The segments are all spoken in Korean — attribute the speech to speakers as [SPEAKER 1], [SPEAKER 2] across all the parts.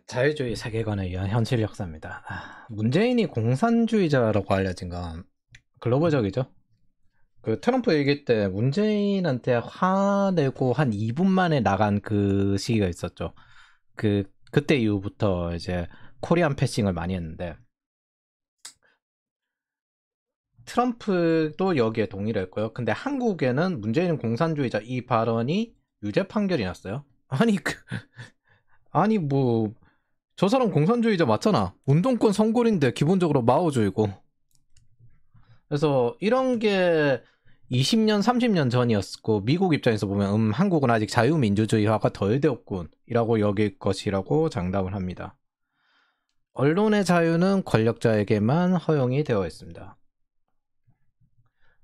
[SPEAKER 1] 자유주의 세계관에 의한 현실 역사입니다. 문재인이 공산주의자라고 알려진 건 글로벌적이죠. 그 트럼프 얘기 때 문재인한테 화내고 한 2분 만에 나간 그 시기가 있었죠. 그때 이후부터 이제 코리안 패싱을 많이 했는데 트럼프도 여기에 동의를 했고요. 근데 한국에는 문재인은 공산주의자 이 발언이 유죄 판결이 났어요. 아니 뭐 저 사람 공산주의자 맞잖아. 운동권 선골인데 기본적으로 마오주의고. 그래서 이런 게 20년, 30년 전이었고 미국 입장에서 보면 한국은 아직 자유민주주의화가 덜 되었군 이라고 여길 것이라고 장담을 합니다. 언론의 자유는 권력자에게만 허용이 되어 있습니다.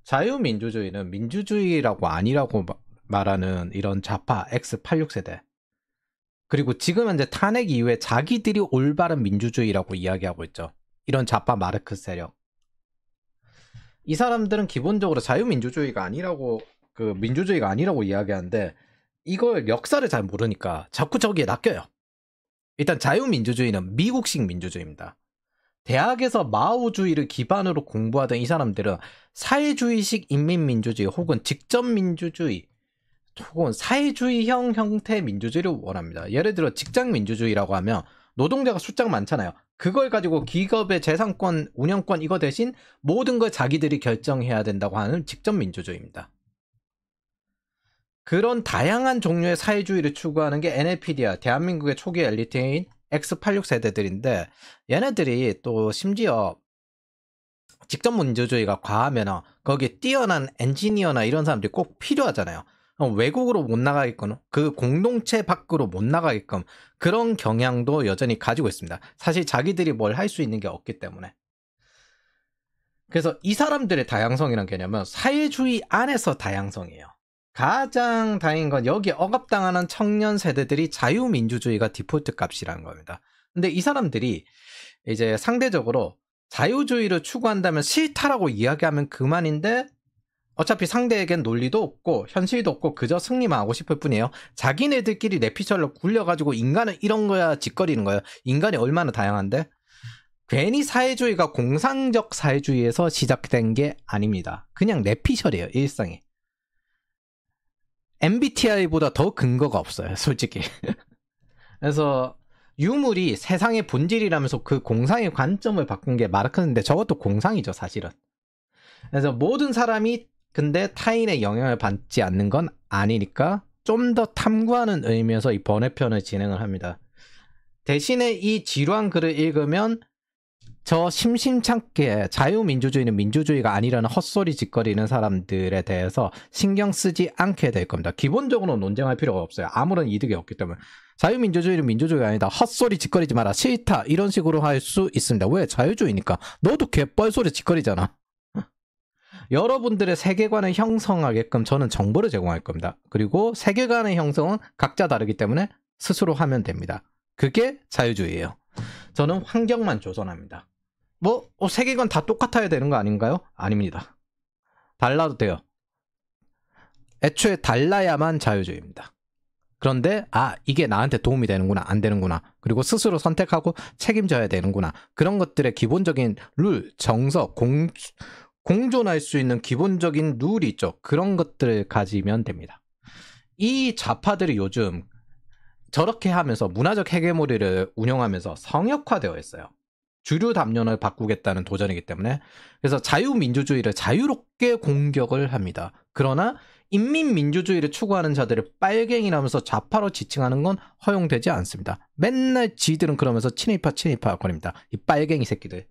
[SPEAKER 1] 자유민주주의는 민주주의라고 아니라고 말하는 이런 좌파 X86세대 그리고 지금 현재 탄핵 이후에 자기들이 올바른 민주주의라고 이야기하고 있죠. 이런 좌파 마르크스 세력. 이 사람들은 기본적으로 자유민주주의가 아니라고 민주주의가 아니라고 이야기하는데 이걸 역사를 잘 모르니까 자꾸 저기에 낚여요. 일단 자유민주주의는 미국식 민주주의입니다. 대학에서 마오주의를 기반으로 공부하던 이 사람들은 사회주의식 인민민주주의 혹은 직접민주주의 혹은 사회주의형 형태의 민주주의를 원합니다. 예를 들어 직장민주주의라고 하면 노동자가 숫자가 많잖아요. 그걸 가지고 기업의 재산권, 운영권 이거 대신 모든 걸 자기들이 결정해야 된다고 하는 직접민주주의입니다. 그런 다양한 종류의 사회주의를 추구하는 게 NLPD야. 대한민국의 초기 엘리트인 X86 세대들인데 얘네들이 또 심지어 직접민주주의가 과하면 거기에 뛰어난 엔지니어나 이런 사람들이 꼭 필요하잖아요. 외국으로 못 나가게끔 그 공동체 밖으로 못 나가게끔 그런 경향도 여전히 가지고 있습니다. 사실 자기들이 뭘 할 수 있는 게 없기 때문에. 그래서 이 사람들의 다양성이란 개념은 사회주의 안에서 다양성이에요. 가장 다행인 건 여기에 억압당하는 청년 세대들이 자유민주주의가 디폴트 값이라는 겁니다. 근데 이 사람들이 이제 상대적으로 자유주의를 추구한다면 싫다라고 이야기하면 그만인데 어차피 상대에겐 논리도 없고 현실도 없고 그저 승리만 하고 싶을 뿐이에요. 자기네들끼리 내피셜로 굴려가지고 인간은 이런 거야 짓거리는 거예요. 인간이 얼마나 다양한데? 괜히 사회주의가 공상적 사회주의에서 시작된 게 아닙니다. 그냥 내피셜이에요. 일상이. MBTI보다 더 근거가 없어요. 솔직히. 그래서 유물이 세상의 본질이라면서 그 공상의 관점을 바꾼 게 마르크스인데 저것도 공상이죠. 사실은. 그래서 모든 사람이 근데 타인의 영향을 받지 않는 건 아니니까 좀 더 탐구하는 의미에서 이 번외편을 진행을 합니다. 대신에 이 지루한 글을 읽으면 저 심심찮게 자유민주주의는 민주주의가 아니라는 헛소리 짓거리는 사람들에 대해서 신경 쓰지 않게 될 겁니다. 기본적으로 논쟁할 필요가 없어요. 아무런 이득이 없기 때문에. 자유민주주의는 민주주의가 아니다. 헛소리 짓거리지 마라. 싫다. 이런 식으로 할 수 있습니다. 왜? 자유주의니까. 너도 개뻘소리 짓거리잖아. 여러분들의 세계관을 형성하게끔 저는 정보를 제공할 겁니다. 그리고 세계관의 형성은 각자 다르기 때문에 스스로 하면 됩니다. 그게 자유주의예요. 저는 환경만 조성합니다. 세계관 다 똑같아야 되는 거 아닌가요? 아닙니다. 달라도 돼요. 애초에 달라야만 자유주의입니다. 그런데 이게 나한테 도움이 되는구나 안 되는구나 그리고 스스로 선택하고 책임져야 되는구나 그런 것들의 기본적인 룰, 정서, 공존할 수 있는 기본적인 룰이 있죠. 그런 것들을 가지면 됩니다. 이 좌파들이 요즘 저렇게 하면서 문화적 헤게모니를 운영하면서 성역화되어 있어요. 주류 담론을 바꾸겠다는 도전이기 때문에. 그래서 자유민주주의를 자유롭게 공격을 합니다. 그러나 인민민주주의를 추구하는 자들을 빨갱이라면서 좌파로 지칭하는 건 허용되지 않습니다. 맨날 지들은 그러면서 친일파 거립니다. 이 빨갱이 새끼들.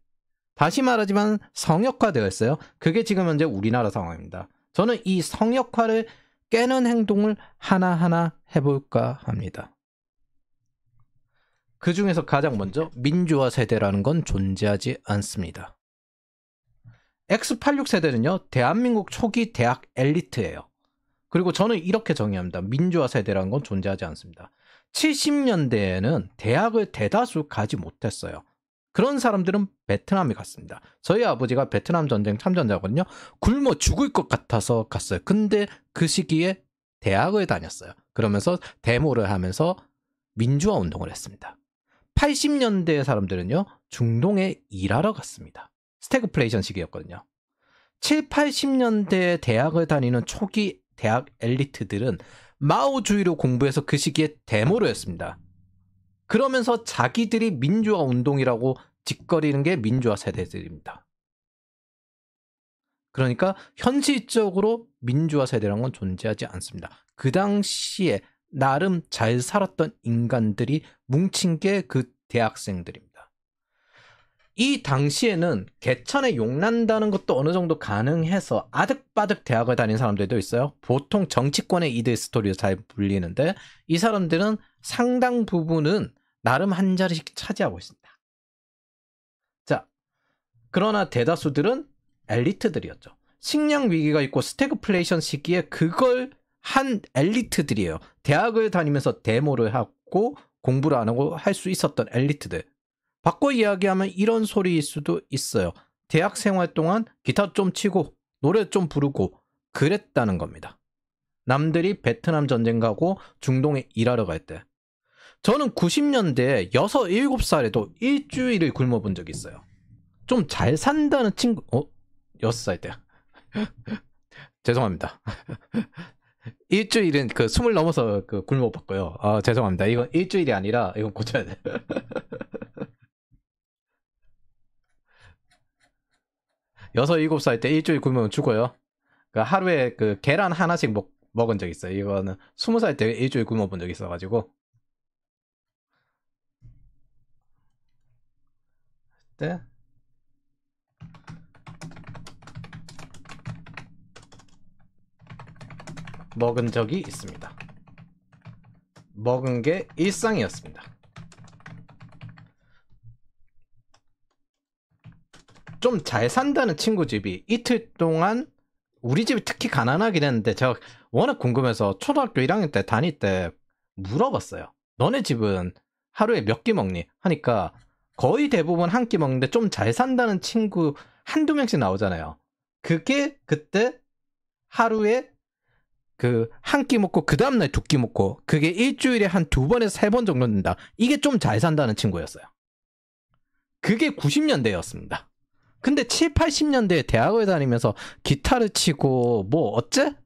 [SPEAKER 1] 다시 말하지만 성역화되어 있어요. 그게 지금 현재 우리나라 상황입니다. 저는 이 성역화를 깨는 행동을 하나하나 해볼까 합니다. 그 중에서 가장 먼저 민주화 세대라는 건 존재하지 않습니다. X86 세대는요, 대한민국 초기 대학 엘리트예요. 그리고 저는 이렇게 정의합니다. 민주화 세대라는 건 존재하지 않습니다. 70년대에는 대학을 대다수 가지 못했어요. 그런 사람들은 베트남에 갔습니다. 저희 아버지가 베트남 전쟁 참전자거든요. 굶어 죽을 것 같아서 갔어요. 근데 그 시기에 대학을 다녔어요. 그러면서 데모를 하면서 민주화 운동을 했습니다. 80년대 사람들은요, 중동에 일하러 갔습니다. 스태그플레이션 시기였거든요. 7, 80년대 대학을 다니는 초기 대학 엘리트들은 마오주의로 공부해서 그 시기에 데모를 했습니다. 그러면서 자기들이 민주화 운동이라고 짓거리는 게 민주화 세대들입니다. 그러니까 현실적으로 민주화 세대라는 건 존재하지 않습니다. 그 당시에 나름 잘 살았던 인간들이 뭉친 게 그 대학생들입니다. 이 당시에는 개천에 용난다는 것도 어느 정도 가능해서 아득바득 대학을 다닌 사람들도 있어요. 보통 정치권의 이들 스토리로 잘 불리는데 이 사람들은 상당 부분은 나름 한 자리씩 차지하고 있습니다. 자, 그러나 대다수들은 엘리트들이었죠. 식량 위기가 있고 스태그플레이션 시기에 그걸 한 엘리트들이에요. 대학을 다니면서 데모를 하고 공부를 안 하고 할 수 있었던 엘리트들. 바꿔 이야기하면 이런 소리일 수도 있어요. 대학 생활 동안 기타 좀 치고 노래 좀 부르고 그랬다는 겁니다. 남들이 베트남 전쟁 가고 중동에 일하러 갈 때. 저는 90년대에 6, 7살에도 일주일을 굶어본 적이 있어요. 좀 잘 산다는 친구, 6살 때. 죄송합니다. 일주일은 그 20 넘어서 그 굶어봤고요. 죄송합니다. 이건 일주일이 아니라 이건 고쳐야 돼. 6, 7살 때 일주일 굶으면 죽어요. 그 하루에 그 계란 하나씩 먹은 적 있어요. 이거는 20살 때 일주일 굶어본 적 있어가지고. 네. 먹은 적이 있습니다. 먹은 게 일상이었습니다. 좀 잘 산다는 친구 집이 이틀 동안 우리 집이 특히 가난하긴 했는데 제가 워낙 궁금해서 초등학교 1학년 때 다닐 때 물어봤어요. 너네 집은 하루에 몇 끼 먹니? 하니까 거의 대부분 한 끼 먹는데 좀 잘 산다는 친구 한두 명씩 나오잖아요. 그게 그때 하루에 그 한 끼 먹고 그 다음날 2끼 먹고 그게 일주일에 한 2번에서 3번 정도 된다. 이게 좀 잘 산다는 친구였어요. 그게 90년대였습니다. 근데 7, 80년대에 대학을 다니면서 기타를 치고 뭐 어째?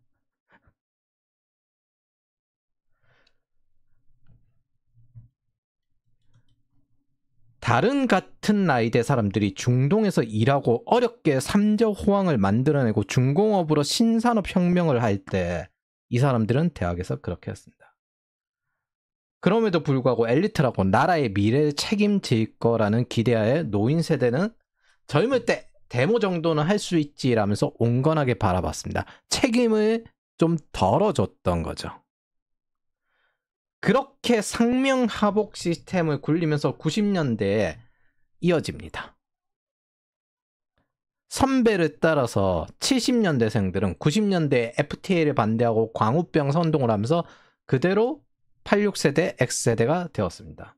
[SPEAKER 1] 다른 같은 나이대 사람들이 중동에서 일하고 어렵게 삼적호황을 만들어내고 중공업으로 신산업혁명을 할 때 이 사람들은 대학에서 그렇게 했습니다. 그럼에도 불구하고 엘리트라고 나라의 미래를 책임질 거라는 기대하에 노인 세대는 젊을 때 데모 정도는 할 수 있지라면서 온건하게 바라봤습니다. 책임을 좀 덜어줬던 거죠. 그렇게 상명하복 시스템을 굴리면서 90년대에 이어집니다. 선배를 따라서 70년대생들은 90년대에 FTA를 반대하고 광우병 선동을 하면서 그대로 86세대 X세대가 되었습니다.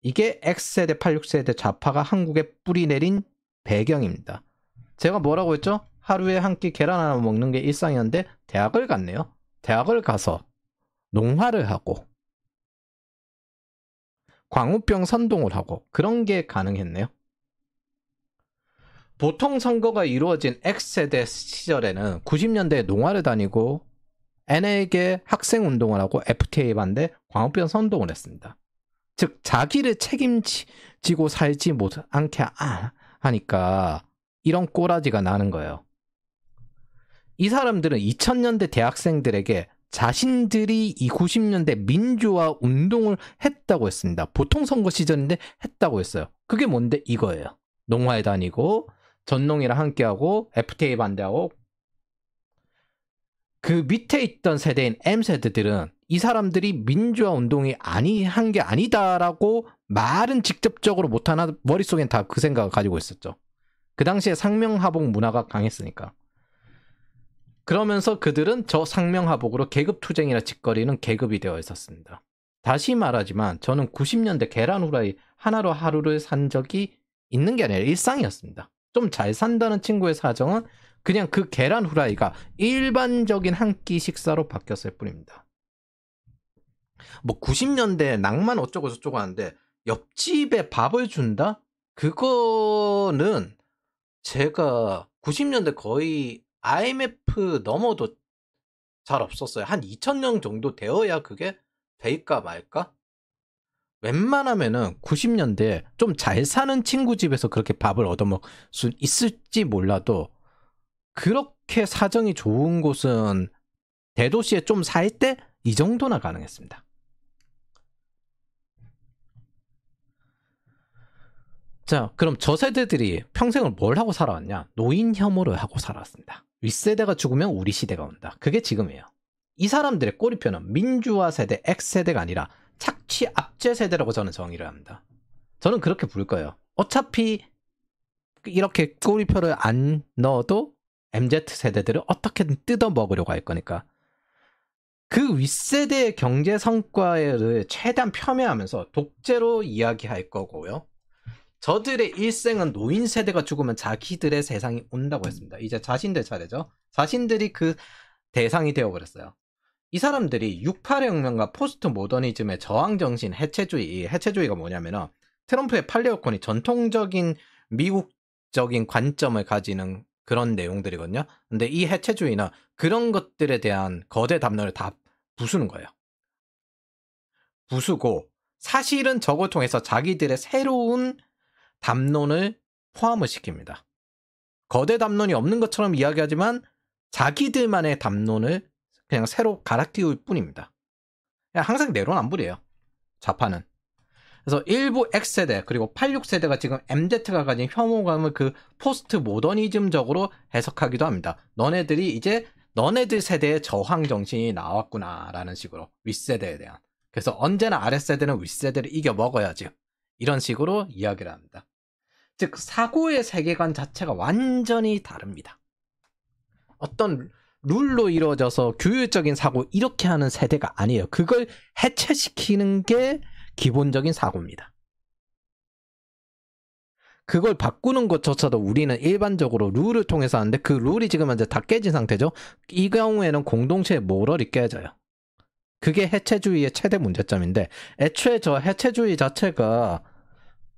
[SPEAKER 1] 이게 X세대, 86세대 좌파가 한국에 뿌리 내린 배경입니다. 제가 뭐라고 했죠? 하루에 한 끼 계란 하나 먹는 게 일상이었는데 대학을 갔네요. 대학을 가서 농화를 하고 광우병 선동을 하고 그런 게 가능했네요. 보통 선거가 이루어진 X세대 시절에는 90년대에 농화를 다니고 N에게 학생운동을 하고 FTA 반대 광우병 선동을 했습니다. 즉 자기를 책임지고 살지 않게 하니까 이런 꼬라지가 나는 거예요. 이 사람들은 2000년대 대학생들에게 자신들이 이 90년대 민주화 운동을 했다고 했습니다. 보통 선거 시절인데 했다고 했어요. 그게 뭔데? 이거예요. 농화에 다니고 전농이랑 함께하고 FTA 반대하고. 그 밑에 있던 세대인 M세대들은 이 사람들이 민주화 운동이 한 게 아니다라고 말은 직접적으로 못하나 머릿속엔 다 그 생각을 가지고 있었죠. 그 당시에 상명하복 문화가 강했으니까. 그러면서 그들은 저 상명하복으로 계급투쟁이라 짓거리는 계급이 되어 있었습니다. 다시 말하지만 저는 90년대 계란 후라이 하나로 하루를 산 적이 있는 게 아니라 일상이었습니다. 좀 잘 산다는 친구의 사정은 그냥 그 계란 후라이가 일반적인 한 끼 식사로 바뀌었을 뿐입니다. 뭐 90년대 낭만 어쩌고 저쩌고 하는데 옆집에 밥을 준다? 그거는 제가 90년대 거의 IMF 넘어도 잘 없었어요. 한 2000년 정도 되어야 그게 될까 말까? 웬만하면은 90년대 좀 잘 사는 친구 집에서 그렇게 밥을 얻어먹을 수 있을지 몰라도 그렇게 사정이 좋은 곳은 대도시에 좀 살 때 이 정도나 가능했습니다. 자, 그럼 저 세대들이 평생을 뭘 하고 살아왔냐? 노인 혐오를 하고 살아왔습니다. 윗세대가 죽으면 우리 시대가 온다. 그게 지금이에요. 이 사람들의 꼬리표는 민주화 세대, X세대가 아니라 착취 압제 세대라고 저는 정의를 합니다. 저는 그렇게 부를 거예요. 어차피 이렇게 꼬리표를 안 넣어도 MZ세대들을 어떻게든 뜯어먹으려고 할 거니까. 그 윗세대의 경제 성과를 최대한 폄훼하면서 독재로 이야기할 거고요. 저들의 일생은 노인 세대가 죽으면 자기들의 세상이 온다고 했습니다. 이제 자신들 차례죠. 자신들이 그 대상이 되어버렸어요. 이 사람들이 68의 혁명과 포스트 모더니즘의 저항정신, 해체주의가 뭐냐면은 트럼프의 팔레오콘이 전통적인 미국적인 관점을 가지는 그런 내용들이거든요. 근데 이 해체주의는 그런 것들에 대한 거대 담론을 다 부수는 거예요. 부수고 사실은 저걸 통해서 자기들의 새로운 담론을 포함을 시킵니다. 거대 담론이 없는 것처럼 이야기하지만 자기들만의 담론을 그냥 새로 갈아 끼울 뿐입니다. 그냥 항상 내로남불이에요. 좌파는. 그래서 일부 X세대 그리고 86세대가 지금 MZ가 가진 혐오감을 그 포스트 모더니즘적으로 해석하기도 합니다. 너네들이 이제 너네들 세대의 저항 정신이 나왔구나라는 식으로 윗세대에 대한. 그래서 언제나 아랫세대는 윗세대를 이겨 먹어야지. 이런 식으로 이야기를 합니다. 즉 사고의 세계관 자체가 완전히 다릅니다. 어떤 룰로 이루어져서 규율적인 사고 이렇게 하는 세대가 아니에요. 그걸 해체시키는 게 기본적인 사고입니다. 그걸 바꾸는 것조차도 우리는 일반적으로 룰을 통해서 하는데 그 룰이 지금 현재 다 깨진 상태죠. 이 경우에는 공동체의 모럴이 깨져요. 그게 해체주의의 최대 문제점인데 애초에 저 해체주의 자체가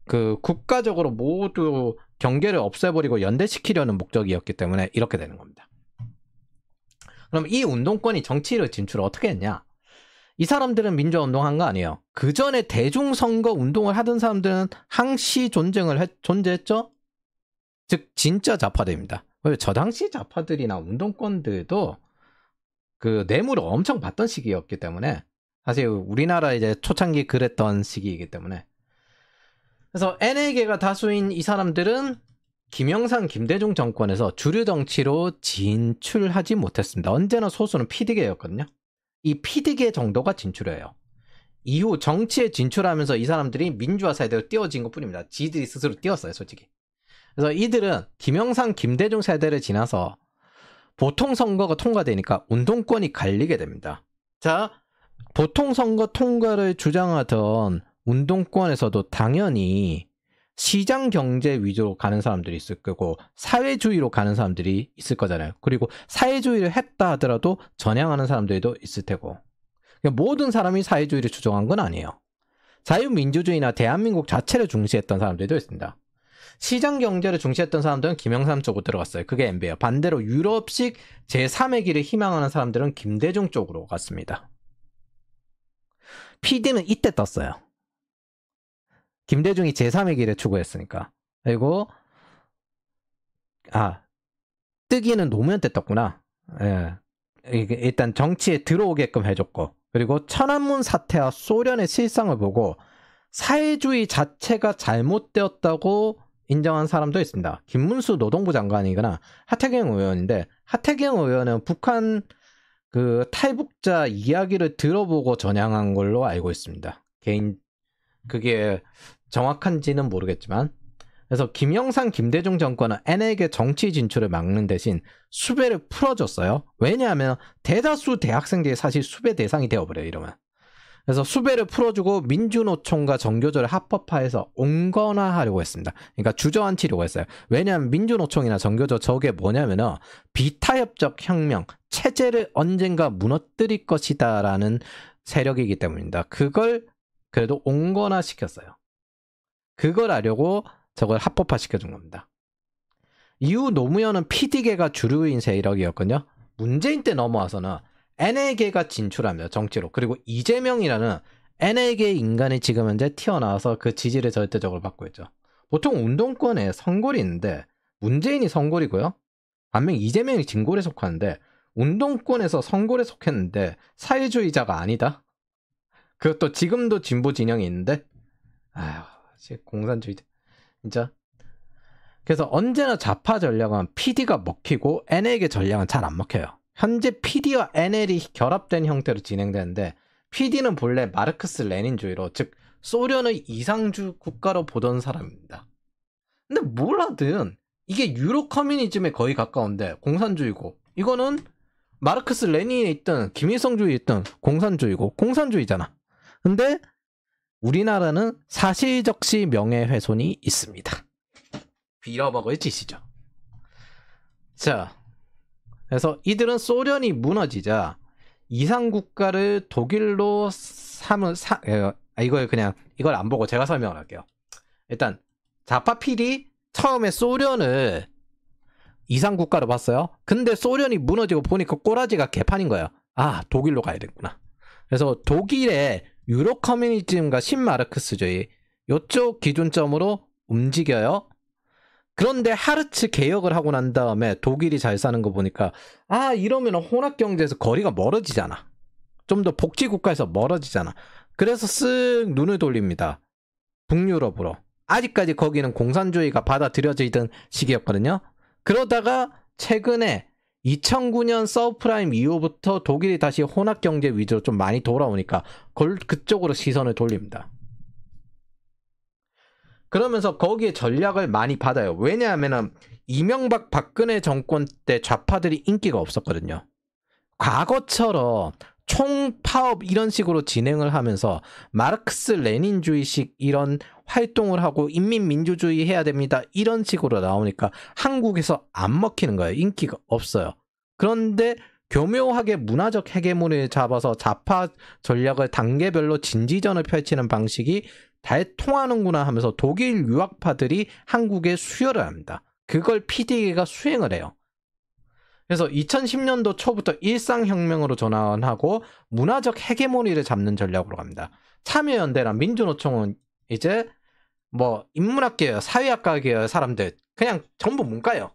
[SPEAKER 1] 그 국가적으로 모두 경계를 없애버리고 연대시키려는 목적이었기 때문에 이렇게 되는 겁니다. 그럼 이 운동권이 정치를 진출을 어떻게 했냐? 이 사람들은 민주화 운동한 거 아니에요. 그 전에 대중선거 운동을 하던 사람들은 항시 존재했죠? 즉 진짜 좌파들입니다. 저 당시 좌파들이나 운동권들도 그 뇌물을 엄청 받던 시기였기 때문에 사실 우리나라 이제 초창기 그랬던 시기이기 때문에 그래서 N에게가 다수인 이 사람들은 김영삼, 김대중 정권에서 주류 정치로 진출하지 못했습니다. 언제나 소수는 피드계였거든요. 이 피드계 정도가 진출해요. 이후 정치에 진출하면서 이 사람들이 민주화 세대로 띄워진 것 뿐입니다. 지들이 스스로 띄웠어요, 솔직히. 그래서 이들은 김영삼, 김대중 세대를 지나서 보통선거가 통과되니까 운동권이 갈리게 됩니다. 자, 보통선거 통과를 주장하던 운동권에서도 당연히 시장 경제 위주로 가는 사람들이 있을 거고 사회주의로 가는 사람들이 있을 거잖아요. 그리고 사회주의를 했다 하더라도 전향하는 사람들도 있을 테고 그러니까 모든 사람이 사회주의를 주장한 건 아니에요. 자유민주주의나 대한민국 자체를 중시했던 사람들도 있습니다. 시장 경제를 중시했던 사람들은 김영삼 쪽으로 들어갔어요. 그게 MB예요. 반대로 유럽식 제3의 길을 희망하는 사람들은 김대중 쪽으로 갔습니다. PD는 이때 떴어요. 김대중이 제3의 길을 추구했으니까. 그리고 뜨기는 노무현 때 떴구나. 예. 일단 정치에 들어오게끔 해줬고 그리고 천안문 사태와 소련의 실상을 보고 사회주의 자체가 잘못되었다고 인정한 사람도 있습니다. 김문수 노동부 장관이거나 하태경 의원인데 하태경 의원은 북한 그 탈북자 이야기를 들어보고 전향한 걸로 알고 있습니다. 그게 정확한지는 모르겠지만 그래서 김영삼, 김대중 정권은 N에게 정치 진출을 막는 대신 수배를 풀어줬어요. 왜냐하면 대다수 대학생들이 사실 수배 대상이 되어버려요. 이러면. 그래서 수배를 풀어주고 민주노총과 정교조를 합법화해서 온건화하려고 했습니다. 그러니까 주저앉히려고 했어요. 왜냐하면 민주노총이나 정교조 저게 뭐냐면은 비타협적 혁명, 체제를 언젠가 무너뜨릴 것이다라는 세력이기 때문입니다. 그걸 그래도 온건화 시켰어요. 그걸 하려고 저걸 합법화 시켜준 겁니다. 이후 노무현은 PD계가 주류인 세력이었거든요. 문재인 때 넘어와서는 NL계가 진출합니다. 정치로. 그리고 이재명이라는 NL계 인간이 지금 현재 튀어나와서 그 지지를 절대적으로 받고 있죠. 보통 운동권에 선골이 있는데 문재인이 선골이고요. 반면 이재명이 진골에 속하는데 운동권에서 선골에 속했는데 사회주의자가 아니다. 그것도 지금도 진보 진영이 있는데 아휴 공산주의 진짜. 그래서 언제나 좌파 전략은 PD가 먹히고 NL계 전략은 잘 안 먹혀요. 현재 PD와 NL이 결합된 형태로 진행되는데 PD는 본래 마르크스 레닌주의로 즉 소련의 이상주 국가로 보던 사람입니다. 근데 뭘 하든 이게 유로 커뮤니즘에 거의 가까운데 공산주의고 이거는 마르크스 레닌에 있던 김일성주의에 있던 공산주의고 공산주의잖아. 근데 우리나라는 사실적시 명예훼손이 있습니다. 빌어먹을 짓이죠. 자, 그래서 이들은 소련이 무너지자 이상국가를 독일로 삼은 이걸 안 보고 제가 설명을 할게요. 일단 좌파 필이 처음에 소련을 이상국가로 봤어요. 근데 소련이 무너지고 보니까 꼬라지가 개판인 거예요. 아, 독일로 가야 되구나. 그래서 독일의 유로 커뮤니즘과 신마르크스주의 이쪽 기준점으로 움직여요. 그런데 하르츠 개혁을 하고 난 다음에 독일이 잘 사는 거 보니까 아 이러면 혼합경제에서 거리가 멀어지잖아. 좀 더 복지국가에서 멀어지잖아. 그래서 쓱 눈을 돌립니다. 북유럽으로. 아직까지 거기는 공산주의가 받아들여지던 시기였거든요. 그러다가 최근에 2009년 서브프라임 이후부터 독일이 다시 혼합경제 위주로 좀 많이 돌아오니까 그쪽으로 시선을 돌립니다. 그러면서 거기에 전략을 많이 받아요. 왜냐하면 이명박 박근혜 정권 때 좌파들이 인기가 없었거든요. 과거처럼 총파업 이런 식으로 진행을 하면서 마르크스 레닌주의식 이런 활동을 하고 인민민주주의 해야 됩니다. 이런 식으로 나오니까 한국에서 안 먹히는 거예요. 인기가 없어요. 그런데 교묘하게 문화적 헤게모니를 잡아서 좌파 전략을 단계별로 진지전을 펼치는 방식이 잘 통하는구나 하면서 독일 유학파들이 한국에 수혈을 합니다. 그걸 PD가 수행을 해요. 그래서 2010년도 초부터 일상혁명으로 전환하고 문화적 헤게모니를 잡는 전략으로 갑니다. 참여연대랑 민주노총은 이제 뭐 인문학계열, 사회학과 계열 사람들 그냥 전부 문과예요.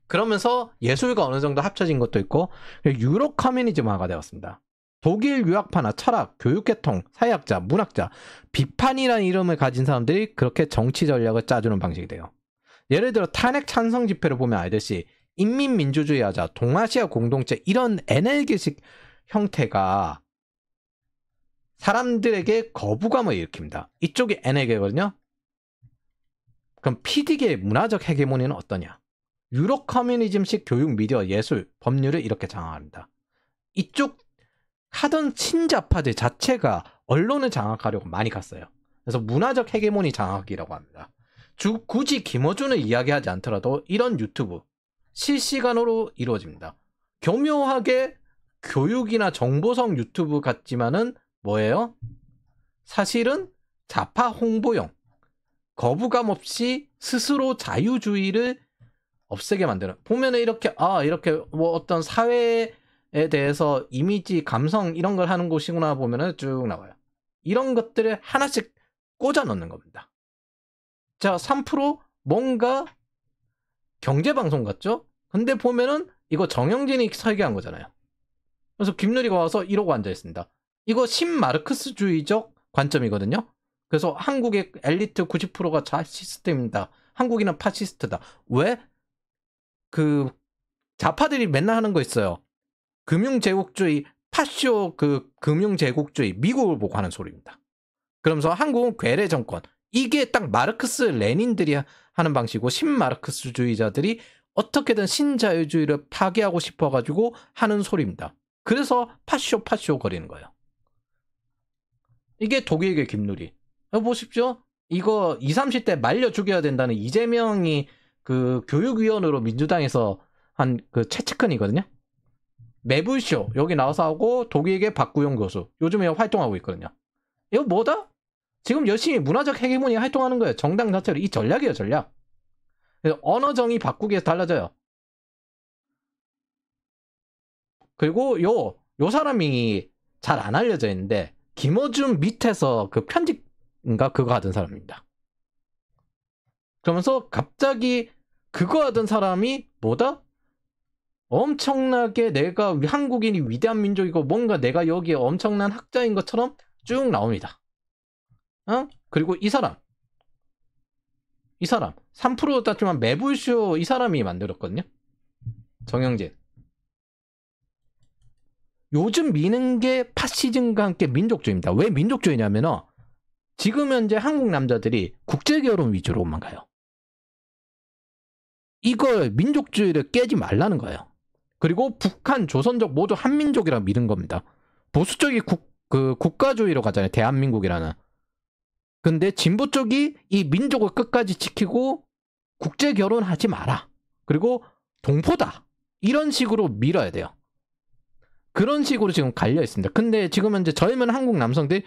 [SPEAKER 1] 그러면서 예술과 어느 정도 합쳐진 것도 있고 유로 커뮤니즘화가 되었습니다. 독일 유학파나 철학, 교육계통, 사회학자, 문학자, 비판이라는 이름을 가진 사람들이 그렇게 정치 전략을 짜주는 방식이 돼요. 예를 들어 탄핵 찬성 집회를 보면 알듯이 인민민주주의 하자, 동아시아 공동체 이런 NL계식 형태가 사람들에게 거부감을 일으킵니다. 이쪽이 NL계거든요. 그럼 PD계의 문화적 헤게모니는 어떠냐? 유로 커뮤니즘식 교육, 미디어, 예술, 법률을 이렇게 장악합니다. 이쪽 하던 친좌파들 자체가 언론을 장악하려고 많이 갔어요. 그래서 문화적 헤게모니 장악이라고 합니다. 굳이 김어준을 이야기하지 않더라도 이런 유튜브 실시간으로 이루어집니다. 교묘하게 교육이나 정보성 유튜브 같지만은 뭐예요? 사실은 좌파 홍보용, 거부감 없이 스스로 자유주의를 없애게 만드는. 보면은 이렇게 뭐 어떤 사회에 대해서 이미지, 감성 이런 걸 하는 곳이구나 보면은 쭉 나와요. 이런 것들을 하나씩 꽂아 넣는 겁니다. 자, 3% 뭔가 경제방송 같죠? 근데 보면은 이거 정영진이 설계한 거잖아요. 그래서 김누리가 와서 이러고 앉아있습니다. 이거 신마르크스주의적 관점이거든요. 그래서 한국의 엘리트 90%가 좌시스트입니다. 한국인은 파시스트다. 왜? 그 좌파들이 맨날 하는 거 있어요. 금융제국주의, 파쇼 금융제국주의, 미국을 보고 하는 소리입니다. 그러면서 한국은 괴뢰 정권. 이게 딱 마르크스 레닌들이 하는 방식이고 신마르크스주의자들이 어떻게든 신자유주의를 파괴하고 싶어가지고 하는 소리입니다. 그래서 파쇼 거리는 거예요. 이게 독일계 김누리. 보십시오. 이거 20, 30대 말려 죽여야 된다는 이재명이 그 교육위원으로 민주당에서 한 그 최측근이거든요. 매불쇼 여기 나와서 하고 독일계 박구용 교수 요즘에 활동하고 있거든요. 이거 뭐다? 지금 열심히 문화적 헤게모니 활동하는 거예요. 정당 자체로. 이 전략이에요, 전략. 언어정의 바꾸기 위해서 달라져요. 그리고 요 사람이 잘 안 알려져 있는데 김어준 밑에서 그 편집인가 그거 하던 사람입니다. 그러면서 갑자기 그거 하던 사람이 뭐다? 엄청나게 내가 한국인이 위대한 민족이고 뭔가 내가 여기에 엄청난 학자인 것처럼 쭉 나옵니다. 그리고 이 사람 3% 땄지만 매불쇼 이 사람이 만들었거든요. 정영진. 요즘 미는 게 파시즘과 함께 민족주의입니다. 왜 민족주의냐면은 지금 현재 한국 남자들이 국제결혼 위주로만 가요. 이걸 민족주의를 깨지 말라는 거예요. 그리고 북한, 조선족 모두 한민족이라 믿은 겁니다. 보수 쪽이 국가주의로 가잖아요. 대한민국이라는. 근데 진보 쪽이 이 민족을 끝까지 지키고 국제결혼하지 마라. 그리고 동포다. 이런 식으로 밀어야 돼요. 그런 식으로 지금 갈려 있습니다. 근데 지금 현재 젊은 한국 남성들이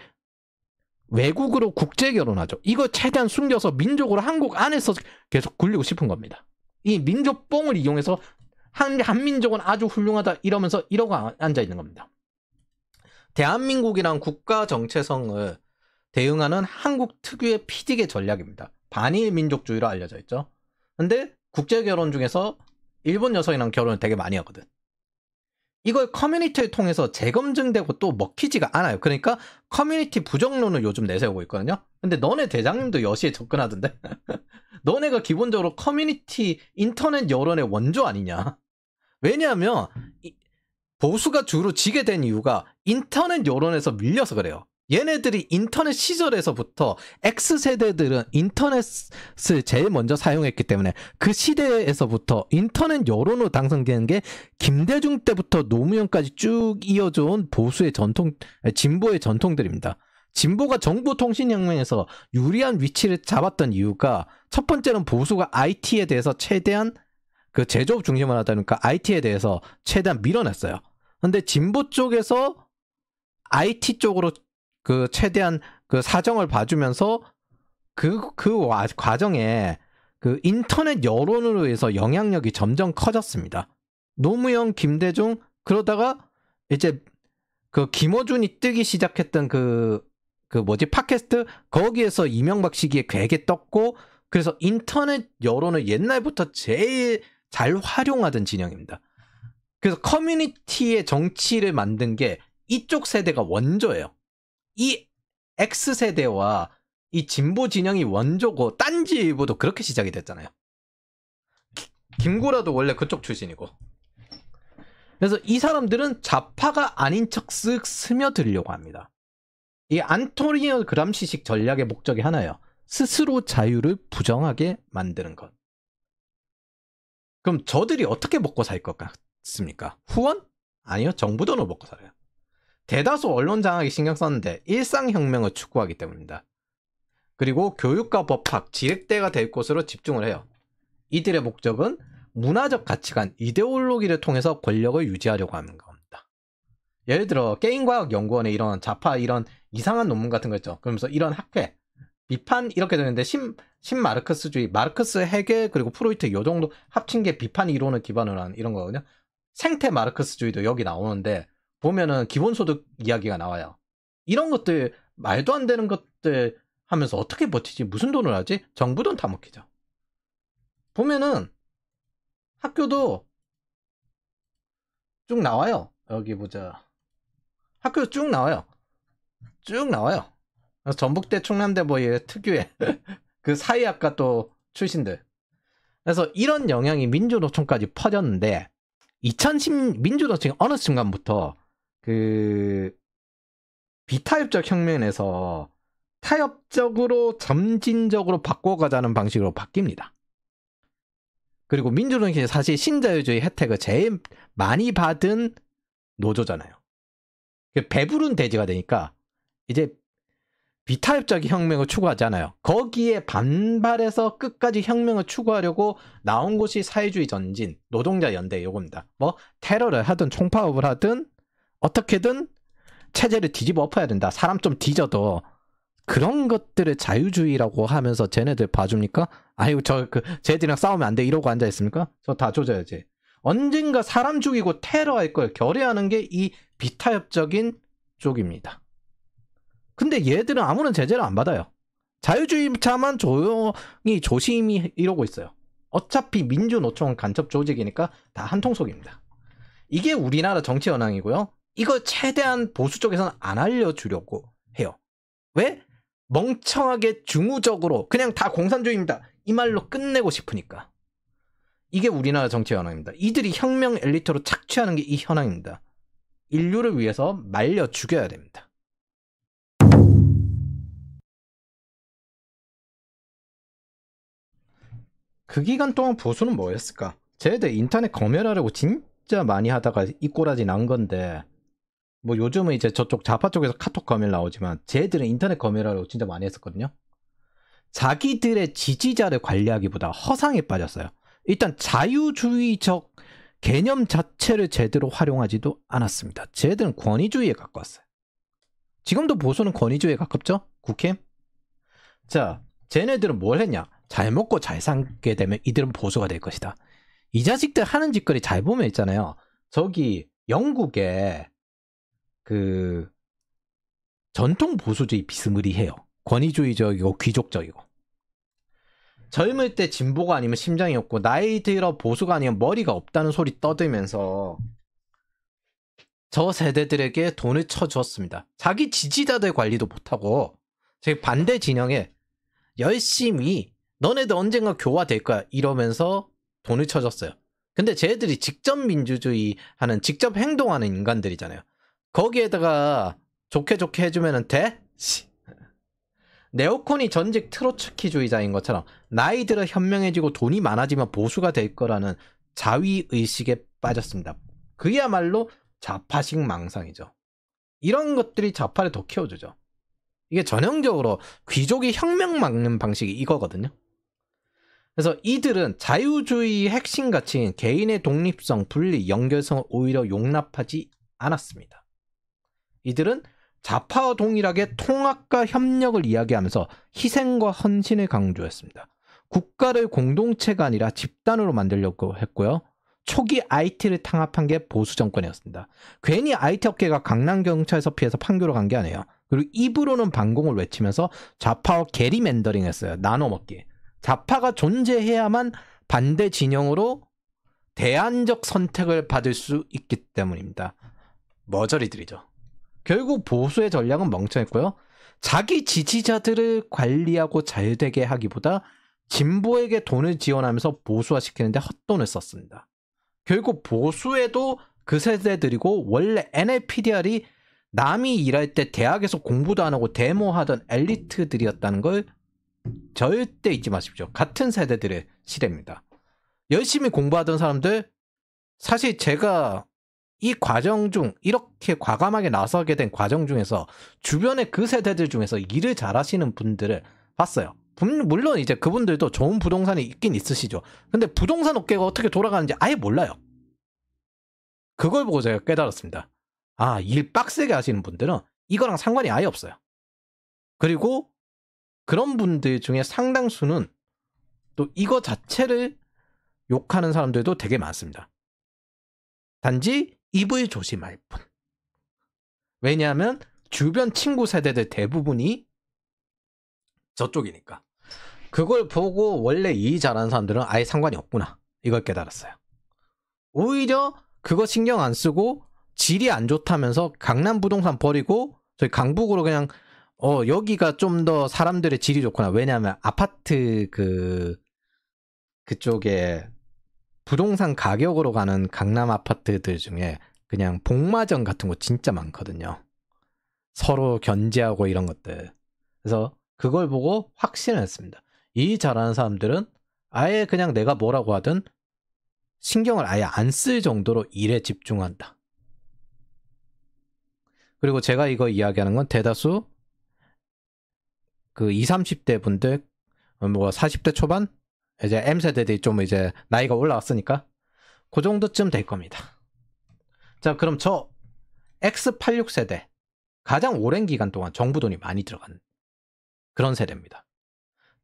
[SPEAKER 1] 외국으로 국제결혼하죠. 이거 최대한 숨겨서 민족으로 한국 안에서 계속 굴리고 싶은 겁니다. 이 민족뽕을 이용해서 한민족은 아주 훌륭하다 이러면서 이러고 앉아있는 겁니다. 대한민국이란 국가 정체성을 대응하는 한국 특유의 피디계 전략입니다. 반일 민족주의로 알려져 있죠. 근데 국제결혼 중에서 일본 여성이랑 결혼을 되게 많이 하거든. 이걸 커뮤니티를 통해서 재검증되고 또 먹히지가 않아요. 그러니까 커뮤니티 부정론을 요즘 내세우고 있거든요. 근데 너네 대장님도 여시에 접근하던데? 너네가 기본적으로 커뮤니티 인터넷 여론의 원조 아니냐? 왜냐하면 보수가 주로 지게 된 이유가 인터넷 여론에서 밀려서 그래요. 얘네들이 인터넷 시절에서부터 X세대들은 인터넷을 제일 먼저 사용했기 때문에 그 시대에서부터 인터넷 여론으로 당선되는 게 김대중 때부터 노무현까지 쭉 이어져온 보수의 전통, 진보의 전통들입니다. 진보가 정보통신혁명에서 유리한 위치를 잡았던 이유가 첫 번째는 보수가 IT에 대해서 최대한 그 제조업 중심을 하다 보니까 IT에 대해서 최대한 밀어냈어요. 근데 진보 쪽에서 IT 쪽으로 그 최대한 그 사정을 봐주면서 그 과정에 그 인터넷 여론으로 해서 영향력이 점점 커졌습니다. 노무현, 김대중 그러다가 이제 그 김어준이 뜨기 시작했던 팟캐스트 거기에서 이명박 시기에 되게 떴고 그래서 인터넷 여론을 옛날부터 제일 잘 활용하던 진영입니다. 그래서 커뮤니티의 정치를 만든 게 이쪽 세대가 원조예요. 이 X세대와 이 진보 진영이 원조고 딴지일보도 그렇게 시작이 됐잖아요. 김구라도 원래 그쪽 출신이고. 그래서 이 사람들은 좌파가 아닌 척 쓱 스며들려고 합니다. 이 안토니오 그람시식 전략의 목적이 하나예요. 스스로 자유를 부정하게 만드는 것. 그럼 저들이 어떻게 먹고 살 것 같습니까? 후원? 아니요. 정부 돈으로 먹고 살아요. 대다수 언론 장악에 신경 썼는데 일상혁명을 추구하기 때문입니다. 그리고 교육과 법학, 지렛대가 될 곳으로 집중을 해요. 이들의 목적은 문화적 가치관, 이데올로기를 통해서 권력을 유지하려고 하는 겁니다. 예를 들어 게임과학연구원에 이런 좌파 이런 이상한 논문 같은 거 있죠. 그러면서 이런 학회, 비판 이렇게 되는데 신마르크스주의, 마르크스, 헤겔 그리고 프로이트 요 정도 합친 게 비판 이론을 기반으로 한 이런 거거든요. 생태 마르크스주의도 여기 나오는데 보면은 기본소득 이야기가 나와요. 이런 것들 말도 안 되는 것들 하면서 어떻게 버티지? 무슨 돈을 하지? 정부 돈 다 먹히죠. 보면은 학교도 쭉 나와요. 여기 보자. 학교 쭉 나와요. 쭉 나와요. 전북대, 충남대 뭐 특유의 그 사회학과 또 출신들. 그래서 이런 영향이 민주노총까지 퍼졌는데 2010 민주노총이 어느 순간부터 그 비타협적 혁명에서 타협적으로 점진적으로 바꿔가자는 방식으로 바뀝니다. 그리고 민주노총이 사실 신자유주의 혜택을 제일 많이 받은 노조잖아요. 배부른 돼지가 되니까 이제 비타협적인 혁명을 추구하잖아요. 거기에 반발해서 끝까지 혁명을 추구하려고 나온 곳이 사회주의 전진, 노동자 연대 요겁니다. 뭐 테러를 하든 총파업을 하든 어떻게든 체제를 뒤집어 엎어야 된다. 사람 좀 뒤져도 그런 것들을 자유주의라고 하면서 쟤네들 봐줍니까? 아이고 쟤들이랑 싸우면 안 돼 이러고 앉아 있습니까? 저 다 조져야지. 언젠가 사람 죽이고 테러할 걸 결의하는 게 이 비타협적인 쪽입니다. 근데 얘들은 아무런 제재를 안 받아요. 자유주의자만 조용히 조심히 이러고 있어요. 어차피 민주노총은 간첩 조직이니까 다 한통속입니다. 이게 우리나라 정치 현황이고요. 이걸 최대한 보수 쪽에서는 안 알려주려고 해요. 왜? 멍청하게 중우적으로 그냥 다 공산주의입니다. 이 말로 끝내고 싶으니까. 이게 우리나라 정치 현황입니다. 이들이 혁명 엘리트로 착취하는 게 이 현황입니다. 인류를 위해서 말려 죽여야 됩니다. 그 기간 동안 보수는 뭐였을까? 쟤들 인터넷 검열하려고 진짜 많이 하다가 이 꼬라지 난 건데 뭐 요즘은 이제 저쪽 좌파 쪽에서 카톡 검열 나오지만 쟤들은 인터넷 검열하려고 진짜 많이 했었거든요. 자기들의 지지자를 관리하기보다 허상에 빠졌어요. 일단 자유주의적 개념 자체를 제대로 활용하지도 않았습니다. 쟤들은 권위주의에 가까웠어요. 지금도 보수는 권위주의에 가깝죠? 국힘? 자, 쟤네들은 뭘 했냐? 잘 먹고 잘 살게 되면 이들은 보수가 될 것이다. 이 자식들 하는 짓거리 잘 보면 있잖아요. 저기 영국에 그 전통 보수주의 비스무리해요. 권위주의적이고 귀족적이고. 젊을 때 진보가 아니면 심장이 없고 나이 들어 보수가 아니면 머리가 없다는 소리 떠들면서 저 세대들에게 돈을 쳐주었습니다. 자기 지지자들 관리도 못하고 제 반대 진영에 열심히 너네들 언젠가 교화될 거야 이러면서 돈을 쳐줬어요. 근데 쟤들이 직접 민주주의 하는 직접 행동하는 인간들이잖아요. 거기에다가 좋게 해주면 돼? 네오콘이 전직 트로츠키주의자인 것처럼 나이 들어 현명해지고 돈이 많아지면 보수가 될 거라는 자위의식에 빠졌습니다. 그야말로 좌파식 망상이죠. 이런 것들이 좌파를 더 키워주죠. 이게 전형적으로 귀족이 혁명 막는 방식이 이거거든요. 그래서 이들은 자유주의의 핵심 가치인 개인의 독립성, 분리, 연결성을 오히려 용납하지 않았습니다. 이들은 좌파와 동일하게 통합과 협력을 이야기하면서 희생과 헌신을 강조했습니다. 국가를 공동체가 아니라 집단으로 만들려고 했고요. 초기 IT를 탄압한 게 보수 정권이었습니다. 괜히 IT 업계가 강남경찰서 피해서 판교로 간 게 아니에요. 그리고 입으로는 반공을 외치면서 좌파와 게리맨더링 했어요. 나눠먹기. 좌파가 존재해야만 반대 진영으로 대안적 선택을 받을 수 있기 때문입니다. 머저리들이죠. 결국 보수의 전략은 멍청했고요. 자기 지지자들을 관리하고 잘되게 하기보다 진보에게 돈을 지원하면서 보수화시키는데 헛돈을 썼습니다. 결국 보수에도 그 세대들이고 원래 NLPDR이 남이 일할 때 대학에서 공부도 안 하고 데모하던 엘리트들이었다는 걸 절대 잊지 마십시오. 같은 세대들의 시대입니다. 열심히 공부하던 사람들, 사실 제가 이 과정 중 이렇게 과감하게 나서게 된 과정 중에서 주변의 그 세대들 중에서 일을 잘하시는 분들을 봤어요. 물론 이제 그분들도 좋은 부동산이 있긴 있으시죠. 근데 부동산 업계가 어떻게 돌아가는지 아예 몰라요. 그걸 보고 제가 깨달았습니다. 아, 일 빡세게 하시는 분들은 이거랑 상관이 아예 없어요. 그리고 그런 분들 중에 상당수는 또 이거 자체를 욕하는 사람들도 되게 많습니다. 단지 입을 조심할 뿐. 왜냐하면 주변 친구 세대들 대부분이 저쪽이니까. 그걸 보고 원래 일 잘하는 사람들은 아예 상관이 없구나. 이걸 깨달았어요. 오히려 그거 신경 안 쓰고 질이 안 좋다면서 강남 부동산 버리고 저희 강북으로 그냥 여기가 좀 더 사람들의 질이 좋구나. 왜냐하면 아파트 그쪽에 부동산 가격으로 가는 강남 아파트들 중에 그냥 복마전 같은 거 진짜 많거든요. 서로 견제하고 이런 것들. 그래서 그걸 보고 확신을 했습니다. 일 잘하는 사람들은 아예 그냥 내가 뭐라고 하든 신경을 아예 안 쓸 정도로 일에 집중한다. 그리고 제가 이거 이야기하는 건 대다수 그 20, 30대 분들, 뭐 40대 초반? 이제 M세대들이 좀 이제 나이가 올라왔으니까 그 정도쯤 될 겁니다. 자, 그럼 저 X86세대 가장 오랜 기간 동안 정부 돈이 많이 들어간 그런 세대입니다.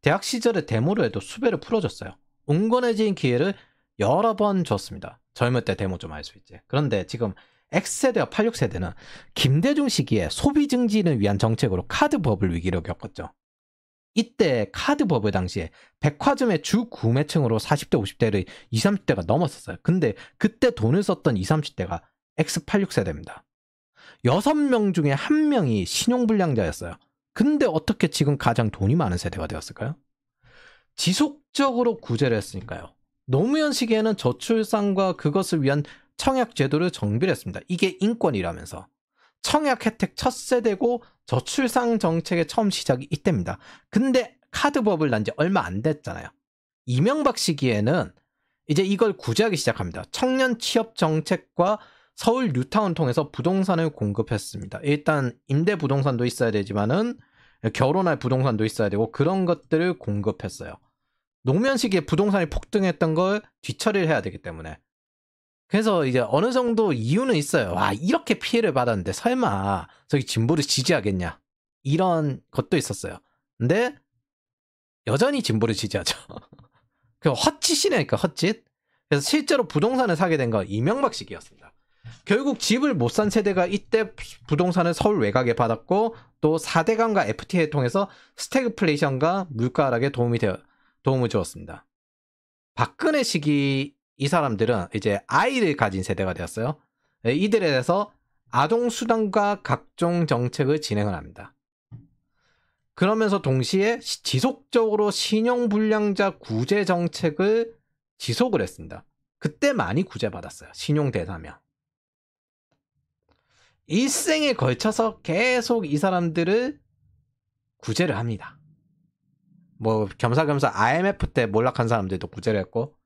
[SPEAKER 1] 대학 시절에 데모를 해도 수배를 풀어줬어요. 온건해진 기회를 여러 번 줬습니다. 젊을 때 데모 좀 할 수 있지. 그런데 지금 X세대와 86세대는 김대중 시기에 소비 증진을 위한 정책으로 카드 버블 위기를 겪었죠. 이때 카드 버블 당시에 백화점의 주 구매층으로 40대, 50대를 20, 30대가 넘었었어요. 근데 그때 돈을 썼던 20, 30대가 X86세대입니다. 6명 중에 1명이 신용불량자였어요. 근데 어떻게 지금 가장 돈이 많은 세대가 되었을까요? 지속적으로 구제를 했으니까요. 노무현 시기에는 저출산과 그것을 위한 청약 제도를 정비를 했습니다. 이게 인권이라면서. 청약 혜택 첫 세대고 저출산 정책의 처음 시작이 이때입니다. 근데 카드법을 난 지 얼마 안 됐잖아요. 이명박 시기에는 이제 이걸 구제하기 시작합니다. 청년 취업 정책과 서울 뉴타운 통해서 부동산을 공급했습니다. 일단 임대 부동산도 있어야 되지만은 결혼할 부동산도 있어야 되고 그런 것들을 공급했어요. 노무현 시기에 부동산이 폭등했던 걸 뒤처리를 해야 되기 때문에. 그래서 이제 어느 정도 이유는 있어요. 와, 이렇게 피해를 받았는데 설마 저기 진보를 지지하겠냐. 이런 것도 있었어요. 근데 여전히 진보를 지지하죠. 그 헛짓이니까 헛짓. 그래서 실제로 부동산을 사게 된 건 이명박 시기였습니다. 결국 집을 못 산 세대가 이때 부동산을 서울 외곽에 받았고 또 4대강과 FTA를 통해서 스태그플레이션과 물가 하락에 도움을 주었습니다. 박근혜 시기 이 사람들은 이제 아이를 가진 세대가 되었어요. 이들에 대해서 아동수당과 각종 정책을 진행을 합니다. 그러면서 동시에 지속적으로 신용불량자 구제 정책을 지속을 했습니다. 그때 많이 구제받았어요. 신용대사명. 일생에 걸쳐서 계속 이 사람들을 구제를 합니다. 뭐 겸사겸사 IMF 때 몰락한 사람들도 구제를 했고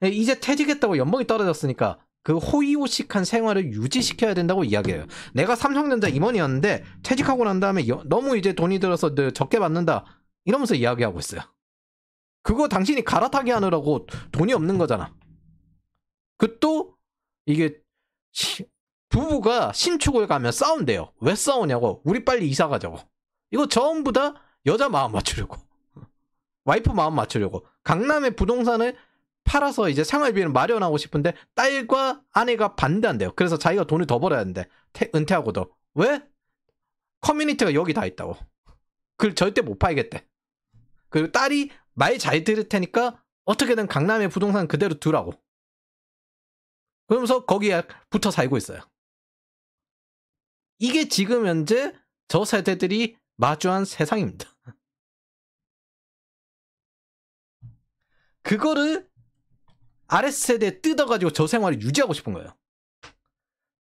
[SPEAKER 1] 이제 퇴직했다고 연봉이 떨어졌으니까 그 호의호식한 생활을 유지시켜야 된다고 이야기해요. 내가 삼성전자 임원이었는데 퇴직하고 난 다음에 너무 이제 돈이 들어서 적게 받는다 이러면서 이야기하고 있어요. 그거 당신이 갈아타게 하느라고 돈이 없는 거잖아. 그 또 이게 부부가 신축을 가면 싸운대요. 왜 싸우냐고. 우리 빨리 이사 가자고. 이거 전부 다 여자 마음 맞추려고. 와이프 마음 맞추려고. 강남의 부동산을 팔아서 이제 생활비를 마련하고 싶은데 딸과 아내가 반대한대요. 그래서 자기가 돈을 더 벌어야 하는데 은퇴하고도. 왜? 커뮤니티가 여기 다 있다고. 그걸 절대 못 팔겠대. 그리고 딸이 말 잘 들을 테니까 어떻게든 강남의 부동산 그대로 두라고. 그러면서 거기에 붙어 살고 있어요. 이게 지금 현재 저 세대들이 마주한 세상입니다. 그거를 아랫세대에 뜯어가지고 저 생활을 유지하고 싶은 거예요.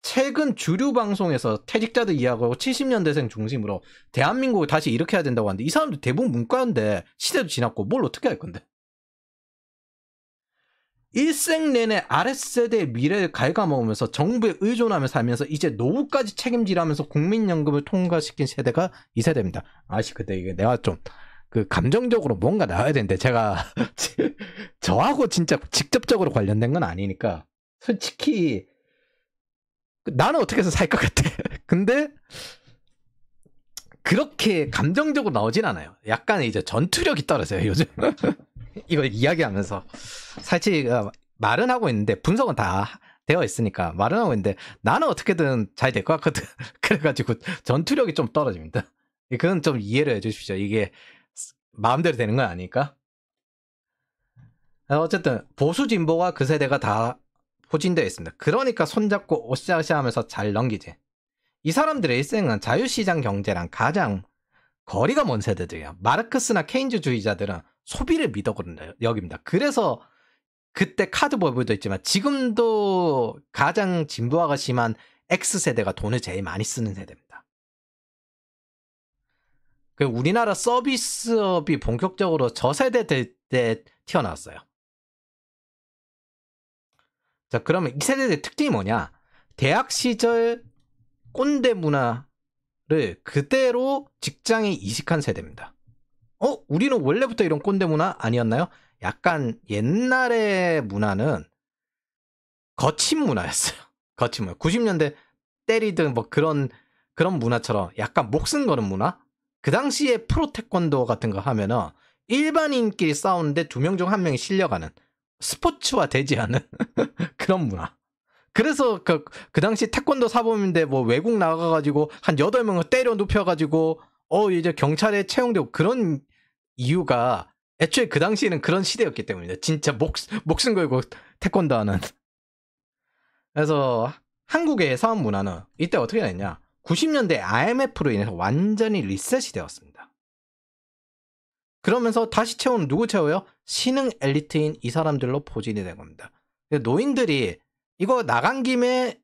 [SPEAKER 1] 최근 주류 방송에서 퇴직자들 이야기하고 70년대생 중심으로 대한민국을 다시 일으켜야 된다고 하는데 이 사람들 대부분 문과인데 시대도 지났고 뭘 어떻게 할 건데. 일생 내내 아랫세대의 미래를 갉아먹으면서 정부에 의존하며 살면서 이제 노후까지 책임지라면서 국민연금을 통과시킨 세대가 이 세대입니다. 아씨 근데 이게 내가 좀 그 감정적으로 뭔가 나와야 되는데 제가 저하고 진짜 직접적으로 관련된 건 아니니까 솔직히 나는 어떻게 해서 살 것 같아. 근데 그렇게 감정적으로 나오진 않아요. 약간 이제 전투력이 떨어져요 요즘. 이걸 이야기하면서 사실 말은 하고 있는데 분석은 다 되어 있으니까 말은 하고 있는데 나는 어떻게든 잘 될 것 같거든. 그래가지고 전투력이 좀 떨어집니다. 그건 좀 이해를 해주십시오. 이게 마음대로 되는 건 아니니까. 어쨌든 보수 진보가 그 세대가 다 포진되어 있습니다. 그러니까 손잡고 오샤오샤 하면서 잘 넘기지. 이 사람들의 일생은 자유시장 경제랑 가장 거리가 먼 세대들이야. 마르크스나 케인즈주의자들은 소비를 미덕으로 여깁니다. 그래서 그때 카드 버블도 있지만 지금도 가장 진보화가 심한 X세대가 돈을 제일 많이 쓰는 세대입니다. 우리나라 서비스업이 본격적으로 저세대 될 때 튀어나왔어요. 자, 그러면 이 세대의 특징이 뭐냐? 대학 시절 꼰대 문화를 그대로 직장에 이식한 세대입니다. 우리는 원래부터 이런 꼰대 문화 아니었나요? 약간 옛날의 문화는 거친 문화였어요. 거친 문화. 90년대 때리든 뭐 그런 문화처럼 약간 목숨 거는 문화? 그 당시에 프로 태권도 같은 거 하면은 일반인끼리 싸우는데 2명 중 1명이 실려가는 스포츠화 되지 않은 그런 문화. 그래서 그 당시 태권도 사범인데 뭐 외국 나가가지고 한 8명을 때려 눕혀가지고 이제 경찰에 채용되고 그런 이유가 애초에 그 당시에는 그런 시대였기 때문이다. 진짜 목숨 걸고 태권도 하는. 그래서 한국의 사업 문화는 이때 어떻게 됐냐? 90년대 IMF로 인해서 완전히 리셋이 되었습니다. 그러면서 다시 채우는 누구 채워요? 신흥 엘리트인 이 사람들로 포진이 된 겁니다. 노인들이 이거 나간 김에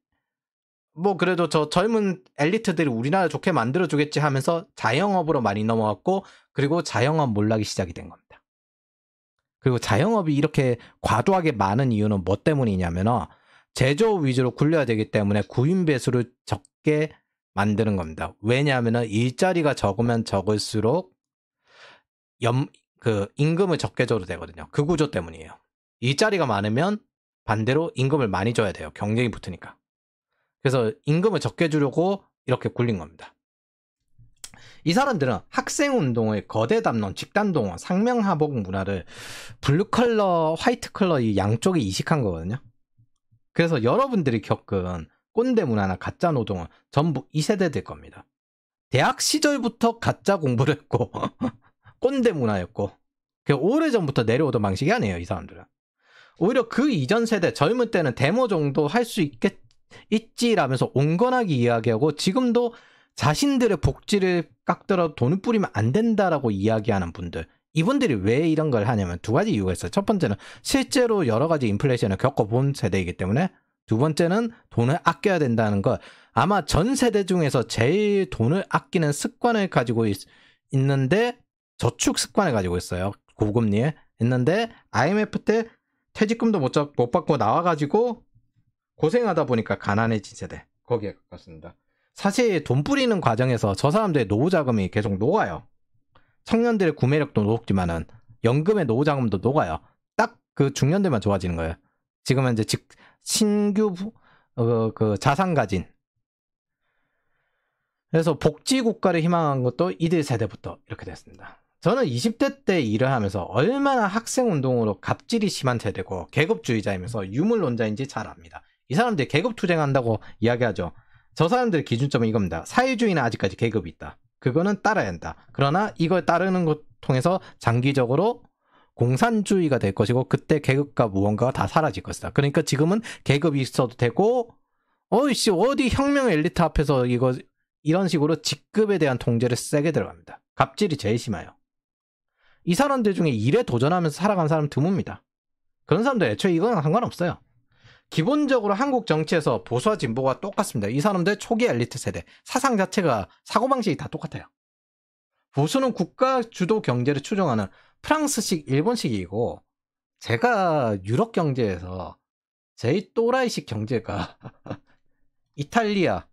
[SPEAKER 1] 뭐 그래도 저 젊은 엘리트들이 우리나라 좋게 만들어주겠지 하면서 자영업으로 많이 넘어갔고 그리고 자영업 몰락이 시작이 된 겁니다. 그리고 자영업이 이렇게 과도하게 많은 이유는 뭐 때문이냐면 제조업 위주로 굴려야 되기 때문에 구인 배수를 적게 만드는 겁니다. 왜냐하면 일자리가 적으면 적을수록 임금을 적게 줘도 되거든요. 그 구조 때문이에요. 일자리가 많으면 반대로 임금을 많이 줘야 돼요. 경쟁이 붙으니까. 그래서 임금을 적게 주려고 이렇게 굴린 겁니다. 이 사람들은 학생운동의 거대 담론, 집단동원, 상명하복 문화를 블루컬러, 화이트컬러 이 양쪽에 이식한 거거든요. 그래서 여러분들이 겪은 꼰대 문화나 가짜 노동은 전부 이 세대들 겁니다. 대학 시절부터 가짜 공부를 했고 꼰대 문화였고 오래전부터 내려오던 방식이 아니에요. 이 사람들은. 오히려 그 이전 세대 젊은 때는 데모 정도 할 수 있지라면서 온건하게 이야기하고 지금도 자신들의 복지를 깎더라도 돈을 뿌리면 안 된다라고 이야기하는 분들. 이분들이 왜 이런 걸 하냐면 두 가지 이유가 있어요. 첫 번째는 실제로 여러 가지 인플레이션을 겪어본 세대이기 때문에, 두 번째는 돈을 아껴야 된다는 걸 아마 전 세대 중에서 제일 돈을 아끼는 습관을 가지고 있는데, 저축 습관을 가지고 있어요. 고금리에 있는데 IMF 때 퇴직금도 못 받고 나와가지고 고생하다 보니까 가난해진 세대, 거기에 가깝습니다. 사실 돈 뿌리는 과정에서 저 사람들의 노후 자금이 계속 녹아요. 청년들의 구매력도 녹지만은 연금의 노후 자금도 녹아요. 딱 그 중년들만 좋아지는 거예요. 지금은 이제 신규 그 자산 가진. 그래서 복지 국가를 희망한 것도 이들 세대부터 이렇게 됐습니다. 저는 20대 때 일을 하면서 얼마나 학생운동으로 갑질이 심한 세대고 계급주의자이면서 유물론자인지 잘 압니다. 이 사람들이 계급투쟁한다고 이야기하죠. 저 사람들의 기준점은 이겁니다. 사회주의는 아직까지 계급이 있다. 그거는 따라야 한다. 그러나 이걸 따르는 것 통해서 장기적으로 공산주의가 될 것이고 그때 계급과 무언가가 다 사라질 것이다. 그러니까 지금은 계급이 있어도 되고 어디 혁명 엘리트 앞에서 이런 식으로 직급에 대한 통제를 세게 들어갑니다. 갑질이 제일 심해요. 이 사람들 중에 일에 도전하면서 살아간 사람 드뭅니다. 그런 사람들 애초에 이건 상관없어요. 기본적으로 한국 정치에서 보수와 진보가 똑같습니다. 이 사람들 초기 엘리트 세대. 사상 자체가, 사고방식이 다 똑같아요. 보수는 국가 주도 경제를 추종하는 프랑스식, 일본식이고, 제가 유럽 경제에서 제일 또라이식 경제가 이탈리아,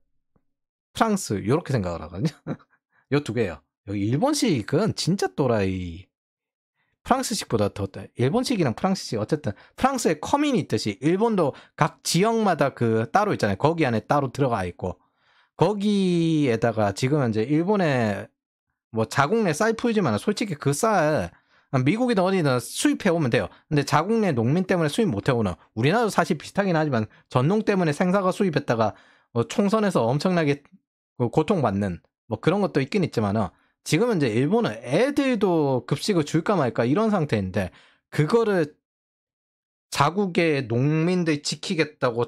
[SPEAKER 1] 프랑스 이렇게 생각을 하거든요. 요 두 개예요. 여기 일본식은 진짜 또라이. 프랑스식보다 더 일본식이랑 프랑스식, 어쨌든 프랑스에 커민이 있듯이 일본도 각 지역마다 따로 있잖아요. 거기 안에 따로 들어가 있고, 거기에다가 지금 이제 일본에 뭐 자국 내 쌀 풀지만 솔직히 그 쌀 미국이든 어디든 수입해 오면 돼요. 근데 자국 내 농민 때문에 수입 못 해오는, 우리나라도 사실 비슷하긴 하지만 전농 때문에 생사가 수입했다가 총선에서 엄청나게 고통받는 뭐 그런 것도 있긴 있지만은, 지금은 이제 일본은 애들도 급식을 줄까 말까 이런 상태인데, 그거를 자국의 농민들 지키겠다고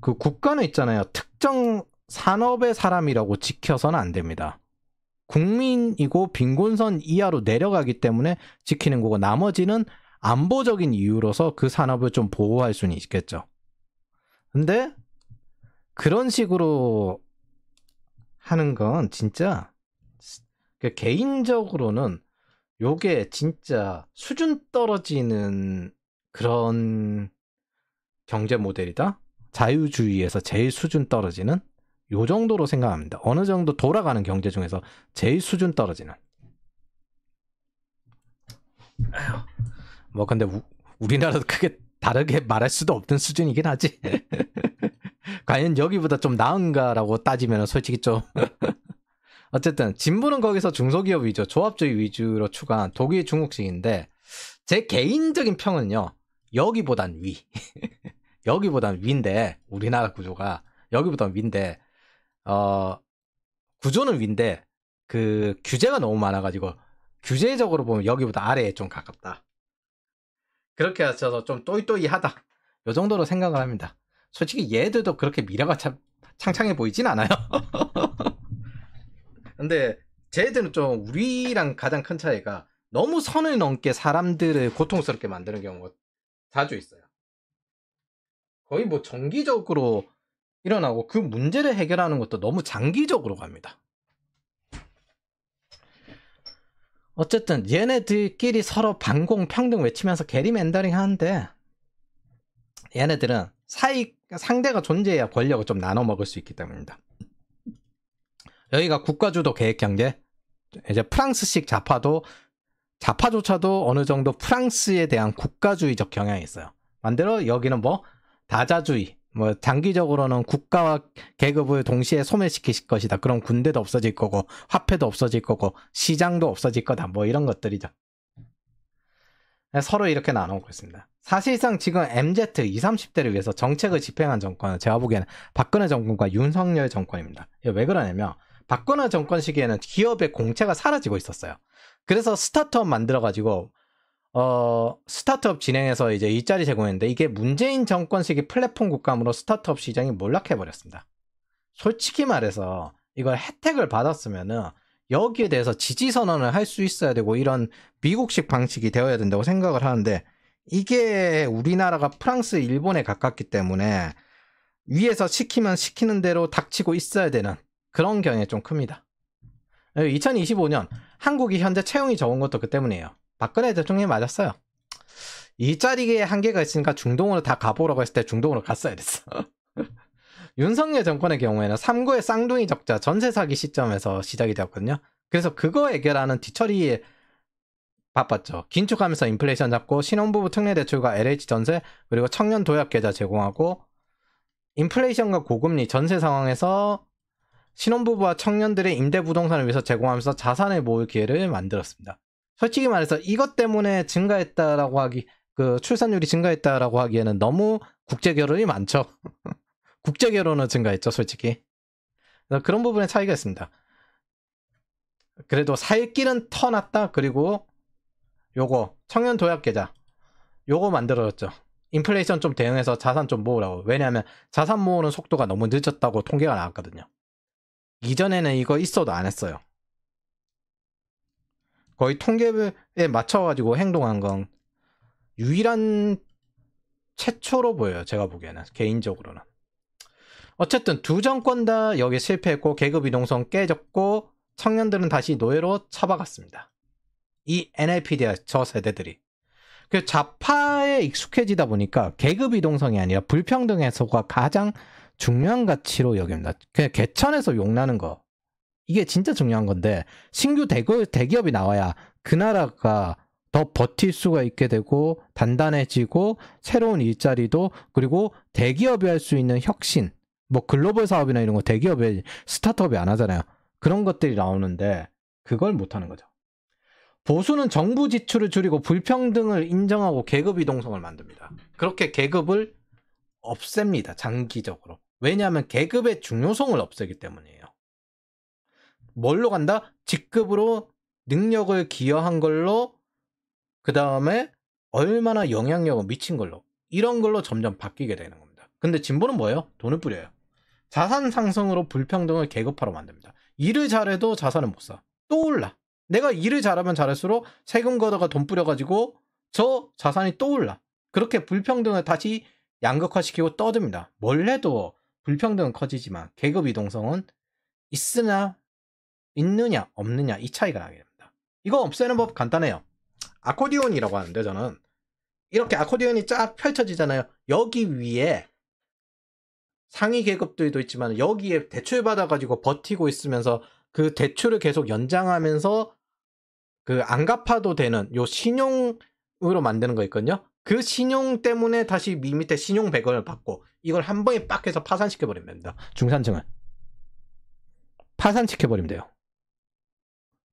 [SPEAKER 1] 그 국가는 있잖아요. 특정 산업의 사람이라고 지켜서는 안 됩니다. 국민이고 빈곤선 이하로 내려가기 때문에 지키는 거고, 나머지는 안보적인 이유로서 그 산업을 좀 보호할 수는 있겠죠. 근데 그런 식으로 하는 건 진짜 개인적으로는 요게 진짜 수준 떨어지는 그런 경제 모델이다. 자유주의에서 제일 수준 떨어지는 요 정도로 생각합니다. 어느 정도 돌아가는 경제 중에서 제일 수준 떨어지는. 뭐 근데 우리나라도 크게 다르게 말할 수도 없는 수준이긴 하지. 과연 여기보다 좀 나은가라고 따지면 솔직히 좀 어쨌든 진보는 거기서 중소기업 위주, 조합주의 위주로 추구한 독일 중국식인데 제 개인적인 평은요. 여기보단 위. 여기보단 위인데 우리나라 구조가 여기보단 위인데 구조는 위인데 그 규제가 너무 많아가지고 규제적으로 보면 여기보다 아래에 좀 가깝다. 그렇게 해서 좀 또이또이하다. 요 정도로 생각을 합니다. 솔직히 얘들도 그렇게 미래가 참 창창해 보이진 않아요. 근데 쟤들은 좀 우리랑 가장 큰 차이가 너무 선을 넘게 사람들을 고통스럽게 만드는 경우가 자주 있어요. 거의 뭐 정기적으로 일어나고 그 문제를 해결하는 것도 너무 장기적으로 갑니다. 어쨌든 얘네들끼리 서로 반공 평등 외치면서 게리맨더링 하는데 얘네들은 상대가 존재해야 권력을 좀 나눠 먹을 수 있기 때문입니다. 여기가 국가주도 계획경제, 이제 프랑스식 좌파조차도 어느 정도 프랑스에 대한 국가주의적 경향이 있어요. 반대로 여기는 뭐 다자주의, 뭐 장기적으로는 국가와 계급을 동시에 소멸시킬 것이다. 그럼 군대도 없어질 거고 화폐도 없어질 거고 시장도 없어질 거다. 뭐 이런 것들이죠. 서로 이렇게 나누고 있습니다. 사실상 지금 MZ 20, 30대를 위해서 정책을 집행한 정권은 제가 보기에는 박근혜 정권과 윤석열 정권입니다. 왜 그러냐면 박근혜 정권 시기에는 기업의 공채가 사라지고 있었어요. 그래서 스타트업 만들어가지고 스타트업 진행해서 이제 일자리 제공했는데 이게 문재인 정권 시기 플랫폼 국감으로 스타트업 시장이 몰락해버렸습니다. 솔직히 말해서 이걸 혜택을 받았으면은 여기에 대해서 지지 선언을 할 수 있어야 되고 이런 미국식 방식이 되어야 된다고 생각을 하는데 이게 우리나라가 프랑스, 일본에 가깝기 때문에 위에서 시키면 시키는 대로 닥치고 있어야 되는 그런 경향이 좀 큽니다. 2025년 한국이 현재 채용이 적은 것도 그 때문이에요. 박근혜 대통령이 맞았어요. 일자리에 한계가 있으니까 중동으로 다 가보라고 했을 때 중동으로 갔어야 됐어. 윤석열 정권의 경우에는 3구의 쌍둥이 적자 전세 사기 시점에서 시작이 되었거든요. 그래서 그거 해결하는 뒤처리에 바빴죠. 긴축하면서 인플레이션 잡고 신혼부부 특례대출과 LH 전세 그리고 청년 도약 계좌 제공하고 인플레이션과 고금리 전세 상황에서 신혼부부와 청년들의 임대부동산을 위해서 제공하면서 자산을 모을 기회를 만들었습니다. 솔직히 말해서 이것 때문에 증가했다라고 하기 출산율이 증가했다라고 하기에는 너무 국제결혼이 많죠. 국제결혼은 증가했죠, 솔직히. 그런 부분에 차이가 있습니다. 그래도 살 길은 터놨다. 그리고 요거 청년 도약 계좌 요거 만들어졌죠. 인플레이션 좀 대응해서 자산 좀 모으라고. 왜냐하면 자산 모으는 속도가 너무 늦었다고 통계가 나왔거든요. 이전에는 이거 있어도 안 했어요. 거의 통계에 맞춰가지고 행동한 건 유일한 최초로 보여요. 제가 보기에는 개인적으로는. 어쨌든 두 정권 다 여기 실패했고 계급 이동성 깨졌고 청년들은 다시 노예로 처박았습니다. 이 NLPD와 저 세대들이. 그 좌파에 익숙해지다 보니까 계급 이동성이 아니라 불평등 해소가 가장 중요한 가치로 여깁니다. 그냥 개천에서 용나는 거. 이게 진짜 중요한 건데 신규 대기업이 나와야 그 나라가 더 버틸 수가 있게 되고 단단해지고 새로운 일자리도 그리고 대기업이 할 수 있는 혁신 뭐 글로벌 사업이나 이런 거 대기업에 스타트업이 안 하잖아요. 그런 것들이 나오는데 그걸 못하는 거죠. 보수는 정부 지출을 줄이고 불평등을 인정하고 계급 이동성을 만듭니다. 그렇게 계급을 없앱니다. 장기적으로. 왜냐하면 계급의 중요성을 없애기 때문이에요. 뭘로 간다? 직급으로 능력을 기여한 걸로 그 다음에 얼마나 영향력을 미친 걸로 이런 걸로 점점 바뀌게 되는 겁니다. 근데 진보는 뭐예요? 돈을 뿌려요. 자산 상승으로 불평등을 계급화로 만듭니다. 일을 잘해도 자산은 못 사. 또 올라. 내가 일을 잘하면 잘할수록 세금 걷어가 돈 뿌려가지고 저 자산이 또 올라. 그렇게 불평등을 다시 양극화시키고 떠듭니다. 뭘 해도 불평등은 커지지만 계급 이동성은 있느냐 없느냐 이 차이가 나게 됩니다. 이거 없애는 법 간단해요. 아코디온이라고 하는데 저는 이렇게 아코디온이 쫙 펼쳐지잖아요. 여기 위에 상위 계급들도 있지만 여기에 대출 받아가지고 버티고 있으면서 그 대출을 계속 연장하면서 그 안 갚아도 되는 요 신용으로 만드는 거 있거든요. 그 신용 때문에 다시 밑에 신용 100원을 받고 이걸 한 번에 빡 해서 파산시켜버리면 됩니다. 중산층은 파산시켜버리면 돼요.